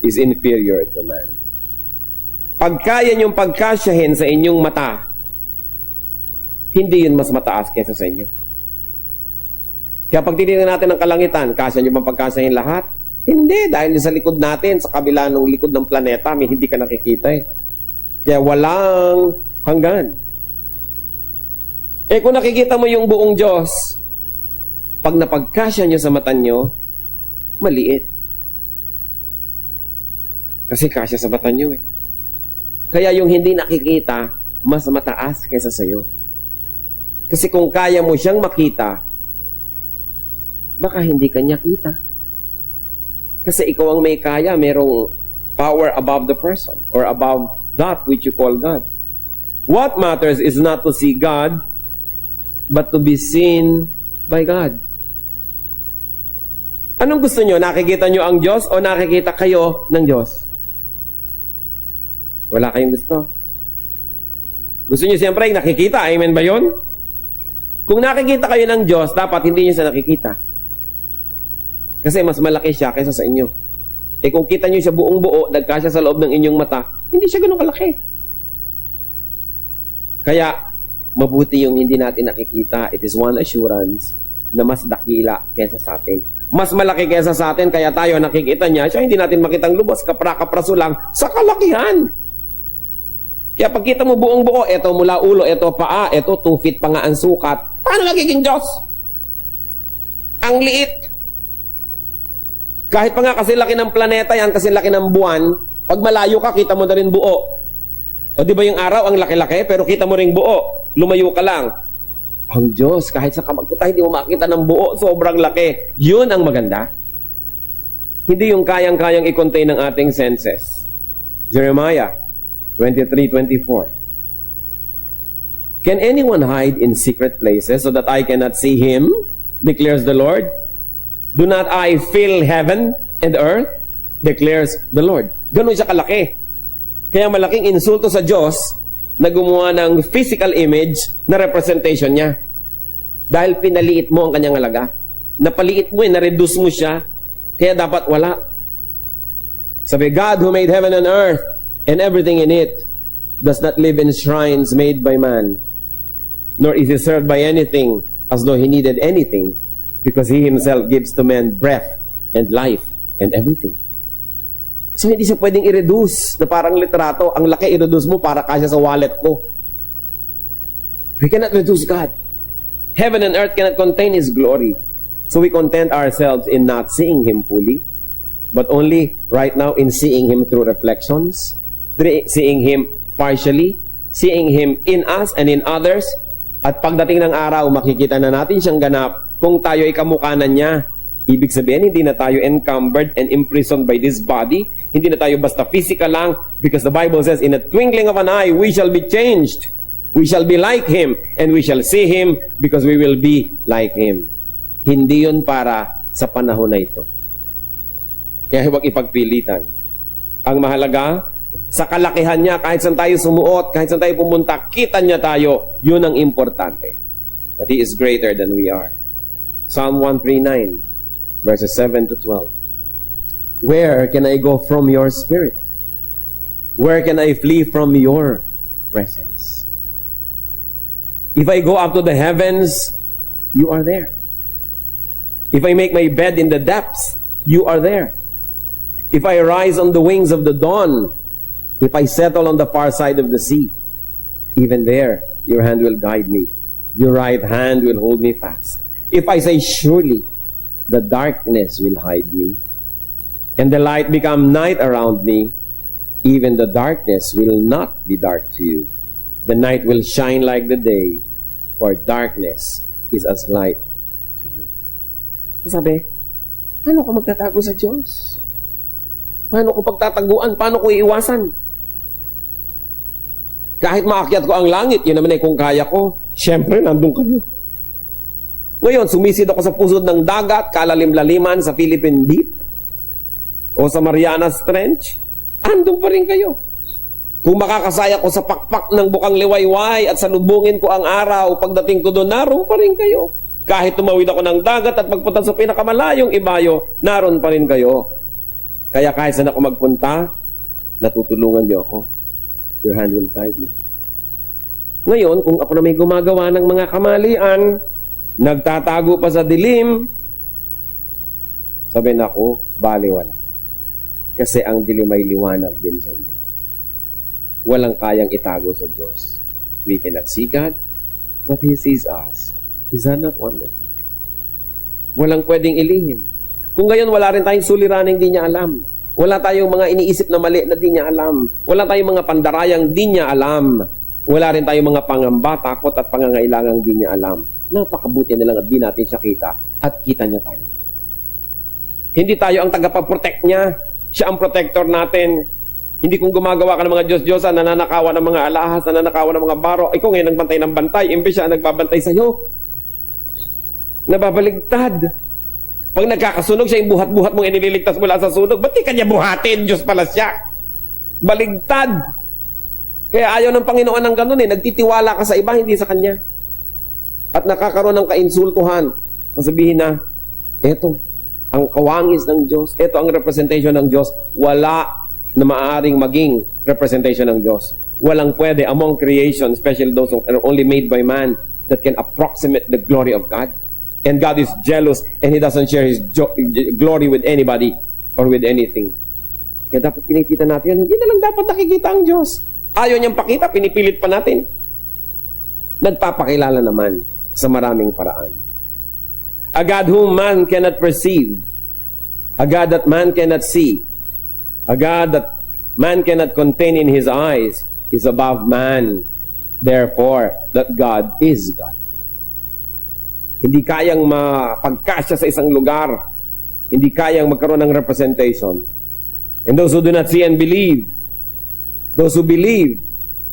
is inferior to man. Pag kaya niyong pagkasyahin sa inyong mata, hindi yun mas mataas kaysa sa inyo. Kaya pag titingnan natin ang kalangitan, kasya niyo bang pagkasyahin lahat? Hindi, dahil sa likod natin, sa kabila ng likod ng planeta, may hindi ka nakikita eh. Kaya walang hanggan. Kung nakikita mo yung buong Diyos, pag napagkasya niyo sa mata niyo, maliit. Kasi kasya sa mata niyo eh. Kaya yung hindi nakikita, mas mataas kaysa sa'yo. Kasi kung kaya mo siyang makita, baka hindi kanya kita. Kasi ikaw ang may kaya, merong power above the person or above that which you call God. What matters is not to see God, but to be seen by God. Anong gusto nyo? Nakikita nyo ang Diyos o nakikita kayo ng Diyos? Wala kayong gusto. Gusto nyo siyempre nakikita. Amen ba yun? Kung nakikita kayo ng Diyos, dapat hindi nyo siya nakikita. Kasi mas malaki siya kaysa sa inyo. Kung kita nyo siya buong buo, nagkasya sa loob ng inyong mata, hindi siya ganun kalaki. Kaya, mabuti yung hindi natin nakikita. It is one assurance na mas dakila kaysa sa atin. Mas malaki kaysa sa atin, kaya tayo nakikita niya, siya hindi natin makitang lubos, kapra-kapraso lang sa kalakihan. Kaya pagkita mo buong buo, eto mula ulo, eto paa, eto 2 feet pa nga ang sukat, paano nagiging Diyos? Ang liit. Kahit pa nga kasi laki ng planeta yan, kasi laki ng buwan, pag malayo ka, kita mo na rin buo. O di ba yung araw, ang laki-laki, pero kita mo rin buo. Lumayo ka lang. Ang Diyos, kahit sa kamag ko tayo, hindi mo makita ng buo, sobrang laki. Yun ang maganda. Hindi yung kayang-kayang i-contain ng ating senses. Jeremiah 23:24. Can anyone hide in secret places so that I cannot see him? Declares the Lord. Do not I fill heaven and earth? Declares the Lord. Ganun siya kalaki. Kaya malaking insulto sa Diyos na gumawa ng physical image na representation niya. Dahil pinaliit mo ang kanyang halaga. Napaliit mo na-reduce mo siya, kaya dapat wala. Sabi, God who made heaven and earth and everything in it does not live in shrines made by man, nor is he served by anything as though he needed anything, because he himself gives to men breath and life and everything. So hindi siya pwedeng i-reduce na parang litrato. Ang laki i-reduce mo para kasya sa wallet ko. We cannot reduce God. Heaven and earth cannot contain His glory. So we content ourselves in not seeing Him fully, but only right now in seeing Him through reflections, seeing Him partially, seeing Him in us and in others. At pagdating ng araw, makikita na natin siyang ganap kung tayo ay kamukha na niya. Ibig sabihin, hindi na tayo encumbered and imprisoned by this body. Hindi na tayo basta physical lang, because the Bible says, in a twinkling of an eye, we shall be changed. We shall be like Him, and we shall see Him because we will be like Him. Hindi yun para sa panahon na ito. Kaya huwag ipagpilitan. Ang mahalaga, sa kalakihan niya, kahit saan tayo sumuot, kahit saan tayo pumunta, kita niya tayo, yun ang importante. That He is greater than we are. Psalm 139, verses 7 to 12. Where can I go from your spirit? Where can I flee from your presence? If I go up to the heavens, you are there. If I make my bed in the depths, you are there. If I rise on the wings of the dawn, if I settle on the far side of the sea, even there, your hand will guide me. Your right hand will hold me fast. If I say, surely, the darkness will hide me, and the light become night around me, even the darkness will not be dark to you. The night will shine like the day, for darkness is as light to you. Sabi, paano ko magtatago sa Diyos? Paano ko pagtataguan? Paano ko iiwasan? Kahit maakyat ko ang langit, yun naman ay kung kaya ko. Siyempre, nandun kayo. Ngayon, sumisid ako sa pusod ng dagat, kalalim-laliman sa Philippine Deep, o sa Marianas Trench, andun pa rin kayo. Kung makakasaya ko sa pakpak ng bukang liwayway at salubungin ko ang araw, pagdating ko doon, naroon pa rin kayo. Kahit tumawid ako ng dagat at magpunta sa pinakamalayong ibayo, naroon pa rin kayo. Kaya kahit saan ako magpunta, natutulungan niyo ako. Your hand will guide me. Ngayon, kung ako na may gumagawa ng mga kamalian, nagtatago pa sa dilim, sabihin ako, baliwala. Kasi ang dilim ay liwanag din sa inyo. Walang kayang itago sa Diyos. We cannot see God, but He sees us. Is that not wonderful? Walang pwedeng ilihim. Kung gayon, wala rin tayong suliraning di niya alam. Wala tayong mga iniisip na mali na di niya alam. Wala tayong mga pandarayang di niya alam. Wala rin tayong mga pangamba, takot at pangangailangang di niya alam. Napakabuti na lang at di natin siya kita at kita niya tayo. Hindi tayo ang tagapag-protect niya. Siya ang protector natin. Hindi kung gumagawa ka ng mga Diyos-Diyosan, nananakawan ng mga alahas, nananakawan ng mga baro, ikaw ngayon nagbantay ng bantay, imbes siya nagbabantay sa'yo. Nababaligtad. Pag nagkakasunog, siya yung buhat-buhat mong inililigtas mula sa sunog, ba't di kanya buhatin? Diyos pala siya. Baligtad. Kaya ayaw ng Panginoon ng ganun nagtitiwala ka sa iba, hindi sa Kanya. At nakakaroon ng kainsultuhan. Sabihin na, eto, ang kawangis ng Diyos, eto ang representation ng Diyos, wala na maaaring maging representation ng Diyos. Walang pwede among creation, especially those who are only made by man, that can approximate the glory of God. And God is jealous and He doesn't share His glory with anybody or with anything. Kaya dapat kinikita natin yan. Hindi na lang dapat nakikita ang Diyos. Ayaw niyang pakita, pinipilit pa natin. Nagpapakilala naman sa maraming paraan. A God whom man cannot perceive. A God that man cannot see. A God that man cannot contain in His eyes is above man. Therefore, that God is God. Hindi kayang mapagkasya sa isang lugar. Hindi kayang magkaroon ng representation. And those who do not see and believe, those who believe,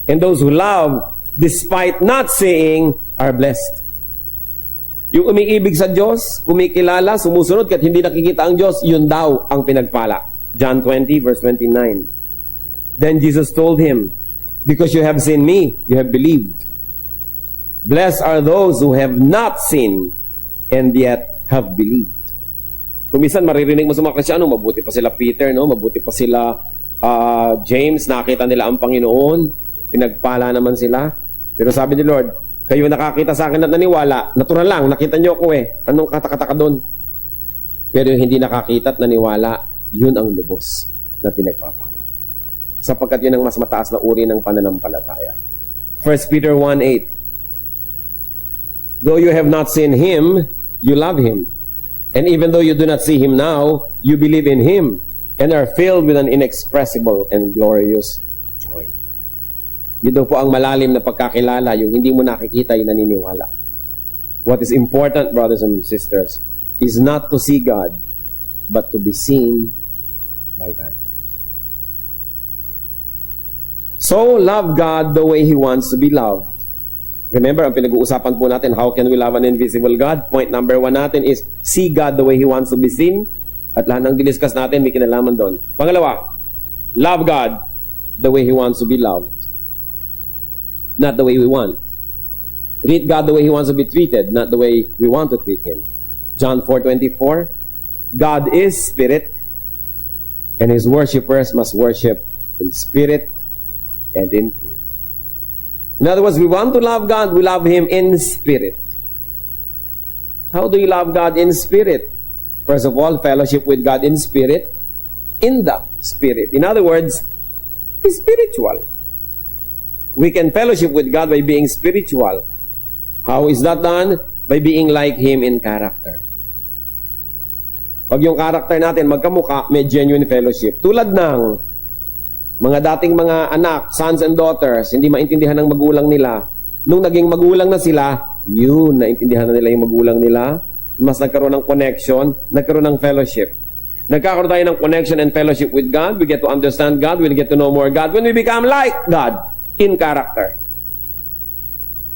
and those who love, despite not seeing, are blessed. Yung umiibig sa Diyos, kumikilala, sumusunod, kahit hindi nakikita ang Diyos, yun daw ang pinagpala. John 20, verse 29. Then Jesus told him, because you have seen me, you have believed. Blessed are those who have not seen and yet have believed. Kung minsan maririnig mo sa mga Kristyano, mabuti pa sila Peter, no? Mabuti pa sila James, nakita nila ang Panginoon, pinagpala naman sila. Pero sabi ni Lord, kayo nakakita sa akin at naniwala, natural lang, nakita niyo ako Anong katakataka doon? Pero yung hindi nakakita at naniwala, yun ang lubos na pinagpapala. Sapagkat yun ang mas mataas na uri ng pananampalataya. 1 Peter 1:8. Though you have not seen Him, you love Him. And even though you do not see Him now, you believe in Him and are filled with an inexpressible and glorious joy. Yun daw po ang malalim na pagkakilala, yung hindi mo nakikita, yung naniniwala. What is important, brothers and sisters, is not to see God, but to be seen by God. So, love God the way He wants to be loved. Remember, ang pinag-uusapan po natin, how can we love an invisible God? Point number 1 natin is, see God the way He wants to be seen. At lahat ng diniscuss natin, may kinalaman doon. Pangalawa, love God the way He wants to be loved. Not the way we want. Treat God the way He wants to be treated, not the way we want to treat Him. John 4:24, God is Spirit, and His worshipers must worship in spirit and in truth. In other words, we want to love God, we love Him in spirit. How do you love God in spirit? First of all, fellowship with God in spirit, in the spirit. In other words, be spiritual. We can fellowship with God by being spiritual. How is that done? By being like Him in character. Pag yung character natin magkamukha, may genuine fellowship. Tulad ng mga dating mga anak, sons and daughters, hindi maintindihan ng magulang nila. Nung naging magulang na sila, yun, naintindihan na nila yung magulang nila. Mas nagkaroon ng connection, nagkaroon ng fellowship. Nagkakaroon tayo ng connection and fellowship with God. We get to understand God. We get to know more God. When we become like God in character.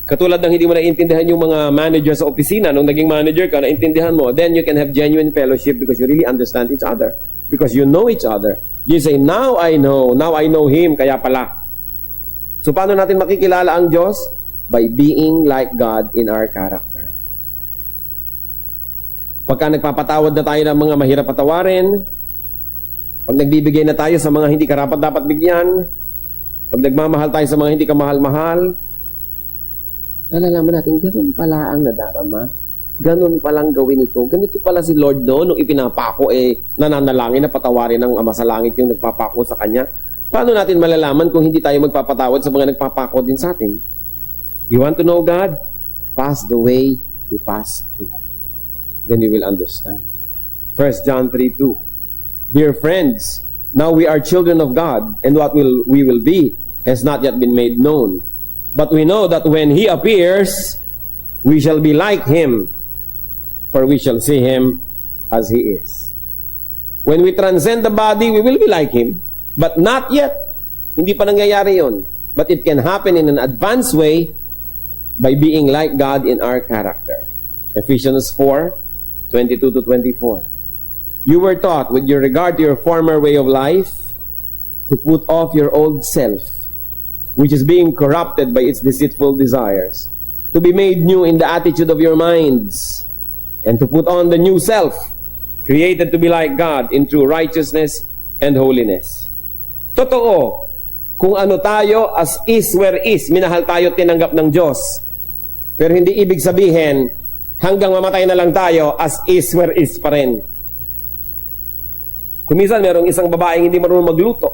Katulad ng hindi mo naiintindihan yung mga manager sa opisina, nung naging manager ka, naiintindihan mo, then you can have genuine fellowship because you really understand each other. Because you know each other. You say, now I know Him, kaya pala. So paano natin makikilala ang Diyos? By being like God in our character. Pagka nagpapatawad na tayo ng mga mahirap patawarin, pag nagbibigay na tayo sa mga hindi karapat-dapat bigyan, pag nagmamahal tayo sa mga hindi kamahal-mahal, nalalaman natin, ganun pala ang nadarama. Ganun palang gawin ito. Ganito pala si Lord nung ipinapako, nananalangin na patawarin ng Ama sa Langit yung nagpapako sa Kanya. Paano natin malalaman kung hindi tayo magpapatawad sa mga nagpapako din sa atin? You want to know God? Pass the way He passed through. Then you will understand. 1 John 3:2. Dear friends, now we are children of God, and what we will be has not yet been made known. But we know that when He appears, we shall be like Him, for we shall see Him as He is. When we transcend the body, we will be like Him, but not yet. Hindi pa nangyayari yun. But it can happen in an advanced way by being like God in our character. Ephesians 4:22-24. You were taught, with your regard to your former way of life, to put off your old self, which is being corrupted by its deceitful desires, to be made new in the attitude of your minds, and to put on the new self, created to be like God in true righteousness and holiness. Totoo, kung ano tayo, as is where is, minahal tayo, tinanggap ng Diyos. Pero hindi ibig sabihin, hanggang mamatay na lang tayo, as is where is pa rin. Kung minsan, merong isang babaeng hindi marunong magluto.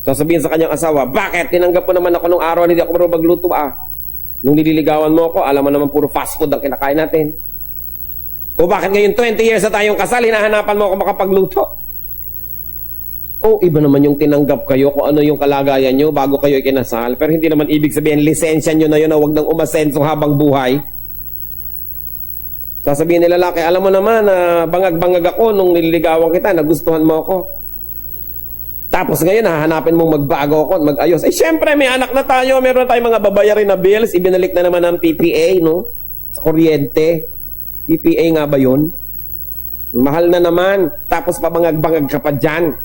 Sasabihin sa kanyang asawa, bakit? Tinanggap ko naman ako nung araw, hindi ako marunong magluto Nung nililigawan mo ako, alam mo naman puro fast food ang kinakain natin. O bakit ngayon 20 years na tayong kasal, hinahanapan mo ako makapagluto? O iba naman yung tinanggap kayo kung ano yung kalagayan nyo bago kayo ikinasal. Pero hindi naman ibig sabihin, lisensya nyo na yun na huwag nang umasenso habang buhay. Sasabihin nila lalaki, alam mo naman na bangag-bangag ako nung nililigawan kita, nagustuhan mo ako. Tapos ngayon, hahanapin mong magbago ako, mag-ayos. Syempre, may anak na tayo, meron tayong mga babayarin na bills, ibinalik na naman ng PPA, no? Sa kuryente. PPA nga ba yun? Mahal na naman, tapos pabangag-bangag ka pa dyan.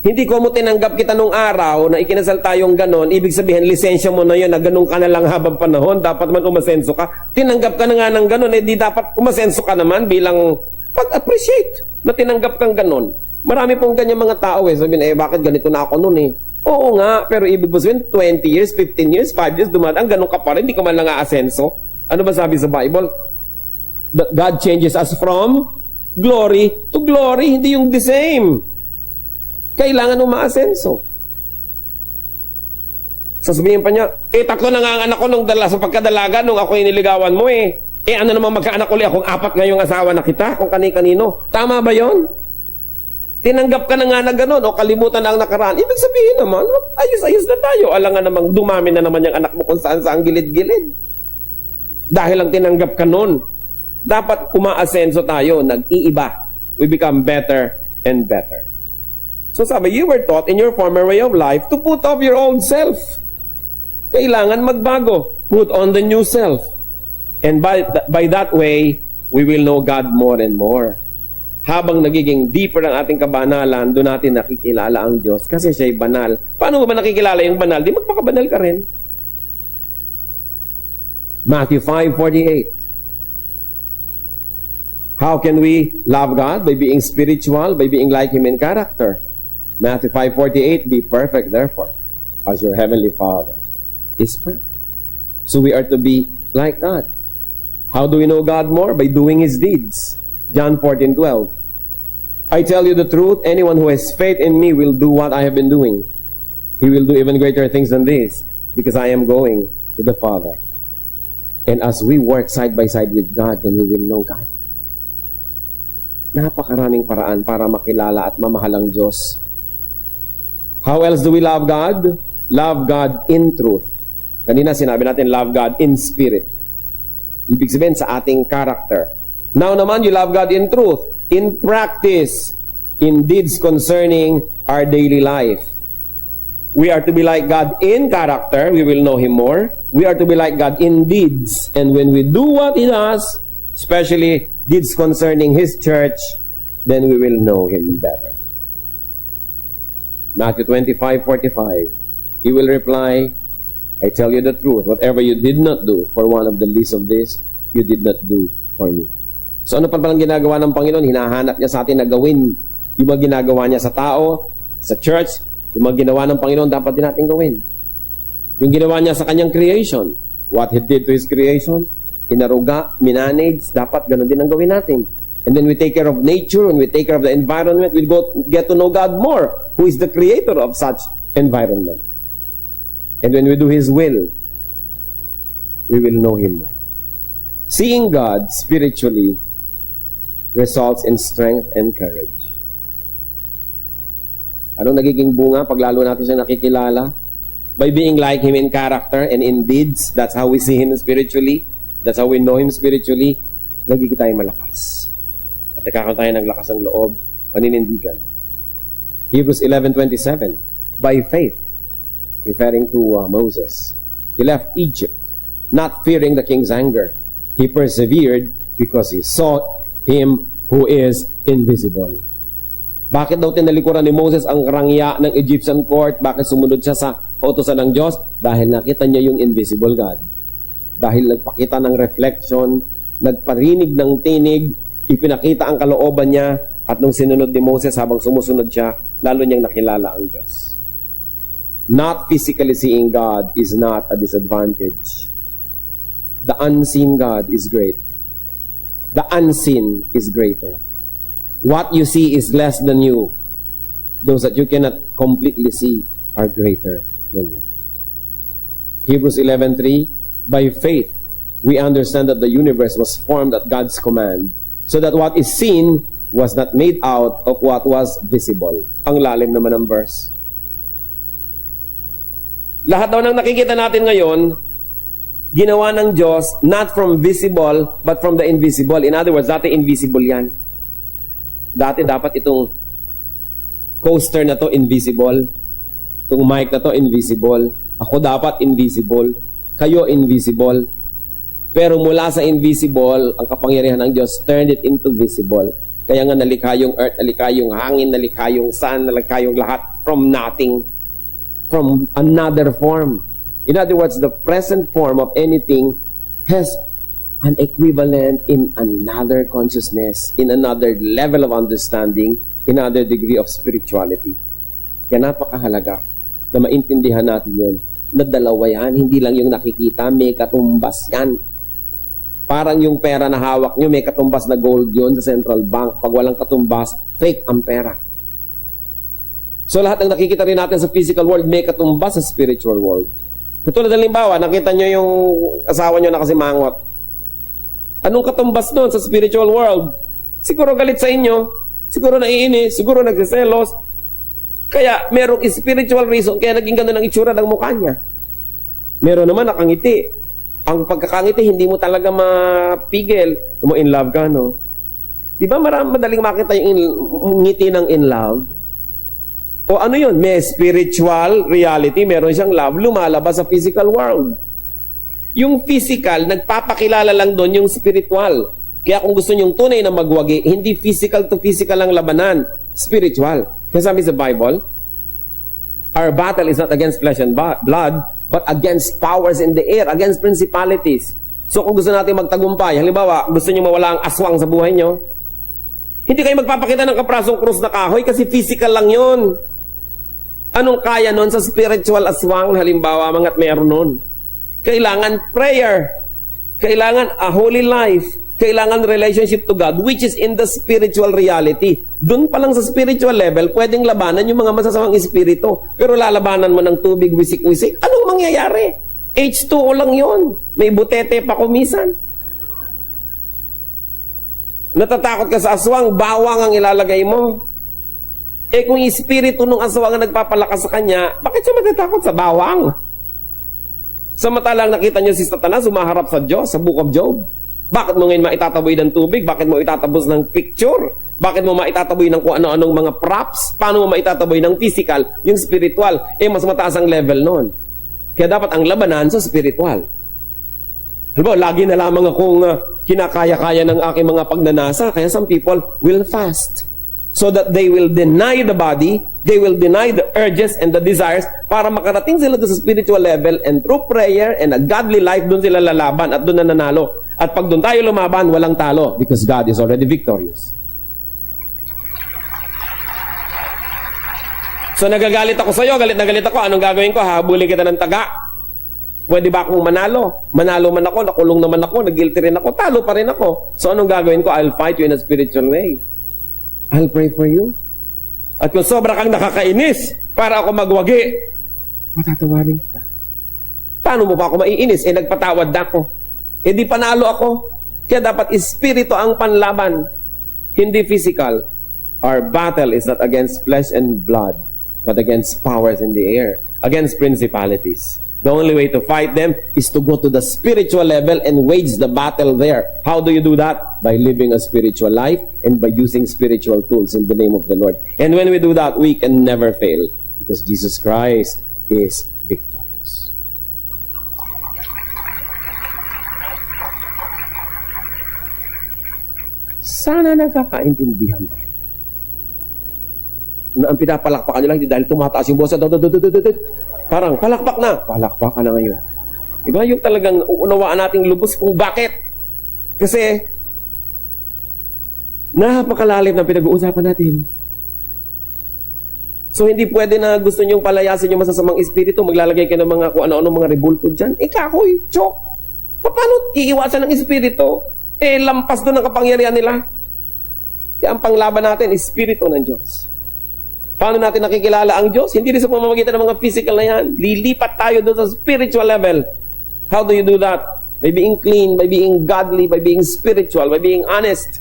Hindi ko mo tinanggap kita nung araw na ikinasal tayong ganon, ibig sabihin, lisensya mo na yun, na ganon ka na lang habang panahon, dapat man umasenso ka. Tinanggap ka na nga ng ganon, di dapat umasenso ka naman bilang pag-appreciate na tinanggap kang ganon. Marami pong ganyan mga tao sabihin, bakit ganito na ako noon Oo nga, pero ibig sabihin, 20 years, 15 years, 5 years, dumadaan, ganon ka pa rin, di ka man lang aasenso. Ano ba sabi sa Bible? That God changes us from glory to glory, hindi yung the same. Kailangan umaasenso. Sasabihin pa niya, tatlo na nga ang anak ko nung sa pagkadalaga nung ako iniligawan mo ano naman magkaanak uli akong 4 ngayong asawa na kita, kung kani-kanino. Tama ba yon? Tinanggap ka na nga na gano'n o kalimutan na ang nakaraan. Ibig sabihin naman, ayos-ayos na tayo. Alangan namang dumami na naman yung anak mo kung saan-saan gilid-gilid. Dahil lang tinanggap ka nun. Dapat umaasenso tayo, nag-iiba. We become better and better. So sabi, you were taught in your former way of life to put off your old self. Kailangan magbago. Put on the new self. And by that way, we will know God more and more. Habang nagiging deeper ang ating kabanalan, doon natin nakikilala ang Diyos kasi siya'y banal. Paano mo ba nakikilala yung banal? Di magpakabanal ka rin. Matthew 5:48. How can we love God? By being spiritual, by being like Him in character. Matthew 5:48, be perfect therefore, as your heavenly Father is perfect. So we are to be like God. How do we know God more? By doing His deeds. John 14:12. I tell you the truth, anyone who has faith in me will do what I have been doing. He will do even greater things than this, because I am going to the Father. And as we work side by side with God, then we will know God. Napakaraming paraan para makilala at mamahal ang Diyos. How else do we love God? Love God in truth. Kanina sinabi natin, love God in spirit. Ibig sabihin sa ating character. Now naman, you love God in truth, in practice, in deeds concerning our daily life. We are to be like God in character, we will know Him more. We are to be like God in deeds. And when we do what He does, especially deeds concerning His church, then we will know Him better. Matthew 25:45, He will reply, I tell you the truth, whatever you did not do for one of the least of this, you did not do for me. So ano pa palang ginagawa ng Panginoon? Hinahanap niya sa atin na gawin yung mga ginagawa niya sa tao, sa church, yung mga ginawa ng Panginoon dapat din natin gawin. Yung ginawa niya sa kanyang creation, what He did to His creation, inaruga, minanage, dapat ganun din ang gawin natin. And then we take care of nature, and we take care of the environment, we get to know God more, who is the creator of such environment. And when we do His will, we will know Him more. Seeing God spiritually results in strength and courage. Anong nagiging bunga pag lalo natin siya nakikilala? By being like Him in character and in deeds, that's how we see Him spiritually. That's how we know Him spiritually. Nagiging tayong malakas. At nagkakaroon tayo ng lakas ng loob, paninindigan. Hebrews 11:27, by faith, referring to Moses, he left Egypt, not fearing the king's anger. He persevered because he sought Him who is invisible. Bakit daw tinalikuran ni Moses ang rangya ng Egyptian court? Bakit sumunod siya sa kautusan ng Diyos? Dahil nakita niya yung invisible God. Dahil nagpakita ng reflection, nagparinig ng tinig, ipinakita ang kalooban niya, at nung sinunod ni Moses habang sumusunod siya, lalo niyang nakilala ang Diyos. Not physically seeing God is not a disadvantage. The unseen God is great. The unseen is greater. What you see is less than you. Those that you cannot completely see are greater than you. Hebrews 11:3, by faith, we understand that the universe was formed at God's command, so that what is seen was not made out of what was visible. Ang lalim naman ng verse. Lahat daw ng nakikita natin ngayon, ginawa ng Diyos not from visible, but from the invisible. In other words, dati invisible yan. Dati dapat itong coaster na to invisible. Itong mic na to invisible. Ako dapat invisible. Kayo invisible. Pero mula sa invisible, ang kapangyarihan ng Diyos turned it into visible. Kaya nga nalikha yung earth, nalikha yung hangin, nalikha yung sun, nalikha yung lahat from nothing. From another form. In other words, the present form of anything has an equivalent in another consciousness, in another level of understanding, in another degree of spirituality. Kaya napakahalaga na maintindihan natin yun, na dalawa yan, hindi lang yung nakikita, may katumbas yan. Parang yung pera na hawak nyo, may katumbas na gold yun sa central bank. Pag walang katumbas, fake ang pera. So lahat ng nakikita rin natin sa physical world, may katumbas sa spiritual world. Katulad ng limbawa, nakita nyo yung asawa nyo na kasi mangot. Anong katumbas doon sa spiritual world? Siguro galit sa inyo, siguro naiinis, siguro nagsiselos. Kaya merong spiritual reason kaya naging ganda ng itsura ng mukha niya. Meron naman nakangiti. Ang pagkakangiti, hindi mo talaga mapigil. Mo in love ka, no? Di ba madaling makita yung ngiti ng in love? O ano yun? May spiritual reality, meron siyang love, lumalabas sa physical world. Yung physical, nagpapakilala lang doon yung spiritual. Kaya kung gusto nyong tunay na magwagi, hindi physical to physical ang labanan, spiritual. Kaya sabi sa Bible, our battle is not against flesh and blood, but against powers in the air, against principalities. So kung gusto natin magtagumpay, halimbawa, gusto nyo mawala ang aswang sa buhay nyo, hindi kayo magpapakita ng kaprasong krus na kahoy kasi physical lang yun. Anong kaya nun sa spiritual aswang, halimbawa, mangat meron nun? Kailangan prayer. Kailangan a holy life. Kailangan relationship to God, which is in the spiritual reality. Doon pa lang sa spiritual level, pwedeng labanan yung mga masasamang espiritu. Pero lalabanan mo ng tubig, wisik-wisik, anong mangyayari? H2O lang yon. May butete pa kumisan. Natatakot ka sa aswang, bawang ang ilalagay mo. Eh kung espiritu ng aswang ang nagpapalakas sa kanya, bakit siya matatakot sa bawang? Samantalang nakita niyo si Satanas sumaharap sa Diyos, sa Book of Job. Bakit mo ngayon maitataboy ng tubig? Bakit mo itatabos ng picture? Bakit mo maitataboy ng kung ano-anong mga props? Paano mo maitataboy ng physical? Yung spiritual, mas mataas ang level nun. Kaya dapat ang labanan sa spiritual. Halimbawa, lagi na lamang akong kinakaya-kaya ng aking mga pagnanasa. Kaya some people will fast. So that they will deny the body, they will deny the urges and the desires para makarating sila sa spiritual level, and through prayer and a godly life, doon sila lalaban at doon na nanalo. At pag doon tayo lumaban, walang talo because God is already victorious. So nagagalit ako sa iyo, galit na galit ako, anong gagawin ko? Habulin kita ng taga. Pwede ba akong manalo? Manalo man ako, nakulong naman ako, nag-guilty rin ako, talo pa rin ako. So anong gagawin ko? I'll fight you in a spiritual way. I'll pray for you. At kung sobra kang nakakainis para ako magwagi, matatawarin kita. Paano mo ba ako maiinis? Nagpatawad na ako. Di panalo ako. Kaya dapat espiritu ang panlaban, hindi physical. Our battle is not against flesh and blood, but against powers in the air, against principalities. The only way to fight them is to go to the spiritual level and wage the battle there. How do you do that? By living a spiritual life and by using spiritual tools in the name of the Lord. And when we do that, we can never fail because Jesus Christ is victorious. Sana nagkakaintindihan tayo. Na ang pinapalakpakan nyo lang, hindi dahil tumataas yung bosa, parang palakpak na. Palakpak ka na ngayon. Diba? Yung talagang uunawaan nating lubos kung bakit. Kasi, napakalalim ng pinag-uusapan natin. So, hindi pwede na gusto nyong palayasin yung masasamang espiritu, maglalagay kayo ng mga kung ano-ano mga rebulto dyan. Kakoy, chok. Paano iiwasan ng espiritu? Lampas doon ang kapangyarihan nila. Kaya ang panglaban natin, espiritu ng Diyos. Paano natin nakikilala ang Diyos? Hindi rin sa pamamagitan ng mga physical na yan. Lilipat tayo doon sa spiritual level. How do you do that? By being clean, by being godly, by being spiritual, by being honest.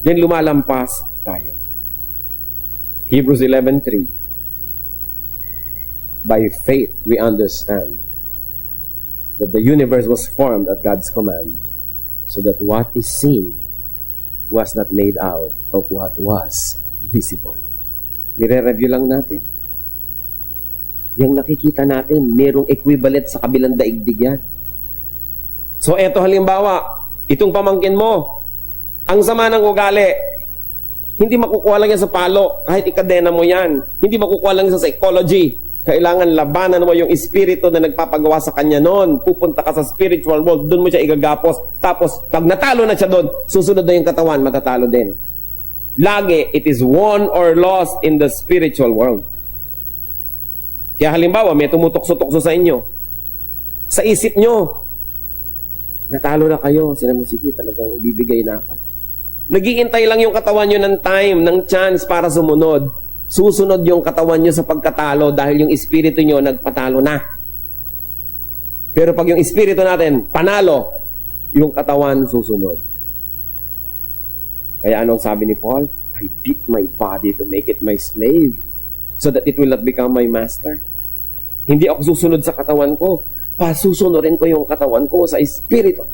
Then lumalampas tayo. Hebrews 11:3. By faith, we understand that the universe was formed at God's command, so that what is seen was not made out of what was visible. Nire-review lang natin. Yung nakikita natin, merong equivalent sa kabilang daigdig yan. So eto halimbawa, itong pamangkin mo, ang sama ng ugali, hindi makukuha lang yan sa palo, kahit ikadena mo yan. Hindi makukuha lang yan sa psychology. Kailangan labanan mo yung espiritu na nagpapagawa sa kanya noon. Pupunta ka sa spiritual world, doon mo siya igagapos. Tapos, pag natalo na siya doon, susunod na yung katawan, matatalo din. Lagi, it is won or lost in the spiritual world. Kaya halimbawa, may tumutukso-tukso sa inyo. Sa isip nyo, natalo na kayo. Sinabi mo, sige, talagang bibigay na ako. Nag-iintay lang yung katawan nyo ng time, ng chance para sumunod. Susunod yung katawan nyo sa pagkatalo dahil yung espiritu nyo nagpatalo na. Pero pag yung espiritu natin panalo, yung katawan susunod. Kaya anong sabi ni Paul? I beat my body to make it my slave so that it will not become my master. Hindi ako susunod sa katawan ko. Pasusunurin ko yung katawan ko sa espiritu.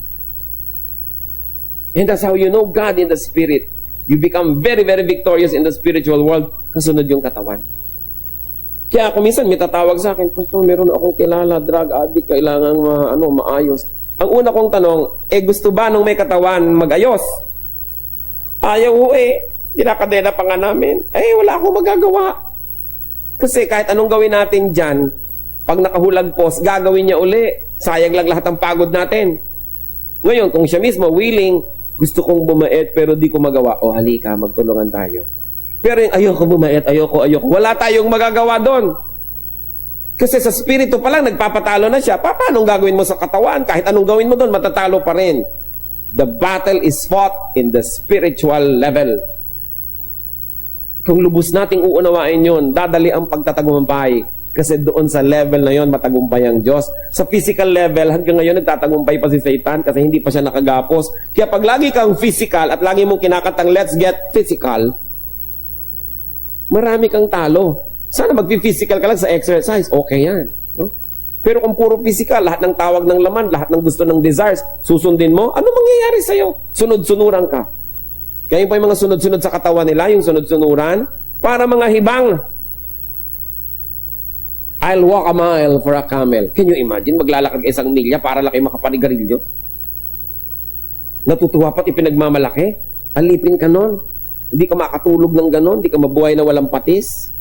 And that's how you know God in the spirit. You become very, very victorious in the spiritual world. Kasunod yung katawan. Kaya ako minsan may tatawag sa akin, Pastor, meron akong kilala, drug addict, kailangan maayos. Ang una kong tanong, gusto ba nung may katawan magayos? Ayaw kinakadena pa nga namin. Wala akong magagawa. Kasi kahit anong gawin natin dyan, pag nakahulagpos, gagawin niya uli. Sayang lang lahat ng pagod natin. Ngayon, kung siya mismo willing, gusto kong bumait pero di ko magawa, halika, magtulungan tayo. Pero yung ayoko bumayat, ayoko. Wala tayong magagawa doon. Kasi sa spirito pa lang, nagpapatalo na siya. Paano gagawin mo sa katawan? Kahit anong gawin mo doon, matatalo pa rin. The battle is fought in the spiritual level. Kung lubos nating uunawain yun, dadali ang pagtatagumpay. Kasi doon sa level na yon, matagumpay ang Diyos. Sa physical level, hanggang ngayon nagtatagumpay pa si Satan kasi hindi pa siya nakagapos. Kaya pag lagi kang physical at lagi mong kinakatang let's get physical, marami kang talo. Sana mag-physical ka lang sa exercise, okay yan. No? Pero kung puro physical, lahat ng tawag ng laman, lahat ng gusto ng desires, susundin mo, ano mangyayari sa'yo? Sunod-sunuran ka. Kaya pa yung mga sunod-sunod sa katawan nila, yung sunod-sunuran, para mga hibang. I'll walk a mile for a camel. Can you imagine? Maglalakad isang milya para lang kayo makapanigarilyo? Natutuwa pa't ipinagmamalaki? Alipin ka nun. Hindi ka makatulog ng ganon, hindi ka mabuhay na walang patis.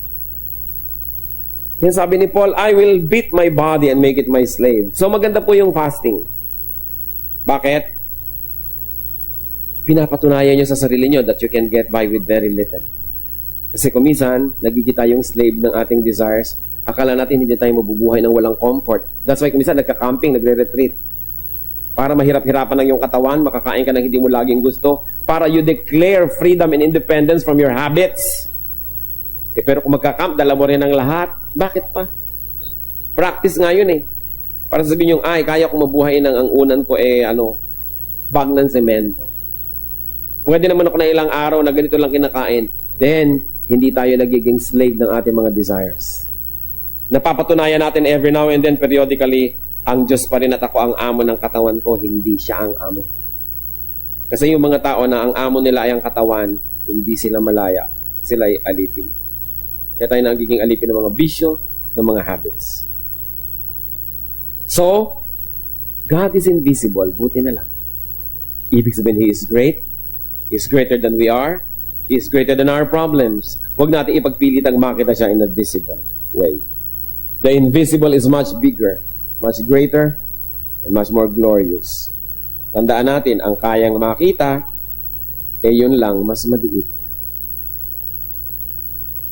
Yan sabi ni Paul, I will beat my body and make it my slave. So maganda po yung fasting. Bakit? Pinapatunayan nyo sa sarili nyo that you can get by with very little. Kasi kung minsan, nagigita yung slave ng ating desires, akala natin hindi tayo mabubuhay ng walang comfort. That's why kung minsan nagka-camping, nagre-retreat. Para mahirap-hirapan ng iyong katawan, makakain ka ng hindi mo laging gusto, para you declare freedom and independence from your habits. Pero kung magka-camp, dala mo rin ang lahat. Bakit pa? Practice nga yun eh. Para sabihin yung, kaya kong mabuhay ng ang unan ko bag ng semento. Pwede naman ako na ilang araw na ganito lang kinakain. Then, hindi tayo nagiging slave ng ating mga desires. Napapatunayan natin every now and then, periodically, ang Diyos pa rin at ako ang amo ng katawan ko, hindi siya ang amo. Kasi yung mga tao na ang amo nila ay ang katawan, hindi sila malaya. Sila ay alipin. Kaya tayo nagiging alipin ng mga bisyo, ng mga habits. So, God is invisible. Buti na lang. Ibig sabihin, He is great. He is greater than we are. He is greater than our problems. Huwag natin ipagpilit ang makita siya in a visible way. The invisible is much bigger, much greater, and much more glorious. Tandaan natin, ang kayang makita, yun lang, mas maliit.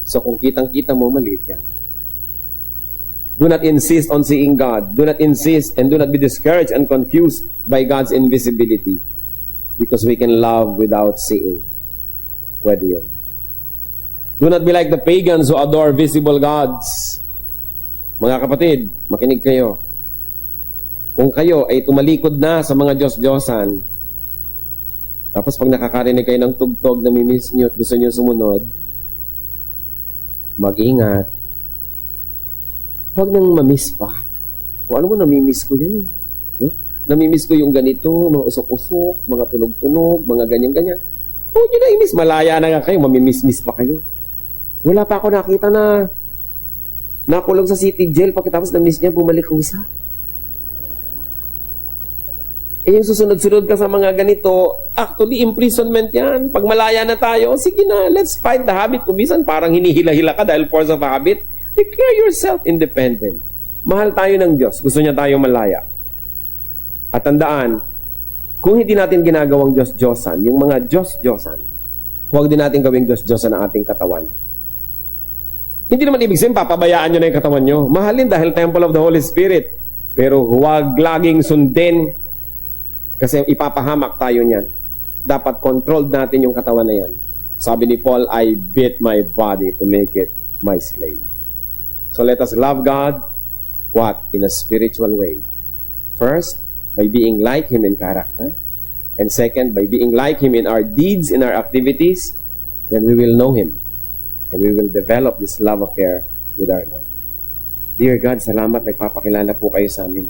So kung kitang-kita mo, maliit yan. Do not insist on seeing God. Do not insist and do not be discouraged and confused by God's invisibility. Because we can love without seeing. Pwede yun. Do not be like the pagans who adore visible gods. Mga kapatid, makinig kayo. Kung kayo ay tumalikod na sa mga Diyos-Diyosan, tapos pag nakakarinig kayo ng tugtog na mimiss nyo at gusto nyo sumunod, mag-ingat. Huwag nang mamiss pa. Kung ano mo, namimiss ko yan. No? Namimiss ko yung ganito, mga usok-usok, mga tunog-tunog, mga ganyan-ganyan. Huwag nyo na i-miss. Malaya na nga kayo, mamimiss-miss pa kayo. Wala pa ako nakita na nakulong sa city jail, pagkatapos na-miss niya, bumalik kusa. Yung susunod-sunod ka sa mga ganito, actually, imprisonment yan. Pag malaya na tayo, sige na, let's fight the habit. Kung minsan, parang hinihila-hila ka dahil force of habit, declare yourself independent. Mahal tayo ng Diyos. Gusto niya tayo malaya. At tandaan, kung hindi natin ginagawang Diyos-Diyosan, yung mga Diyos-Diyosan, huwag din natin gawing Diyos-Diyosan ang ating katawan. Hindi naman ibig sabihin, papabayaan nyo na yung katawan nyo. Mahalin dahil temple of the Holy Spirit. Pero huwag laging sundin kasi ipapahamak tayo niyan. Dapat controlled natin yung katawan na yan. Sabi ni Paul, I beat my body to make it my slave. So let us love God, what? In a spiritual way. First, by being like Him in character. And second, by being like Him in our deeds, in our activities, then we will know Him. And we will develop this love affair with our Lord. Dear God, salamat, nagpapakilala po kayo sa amin.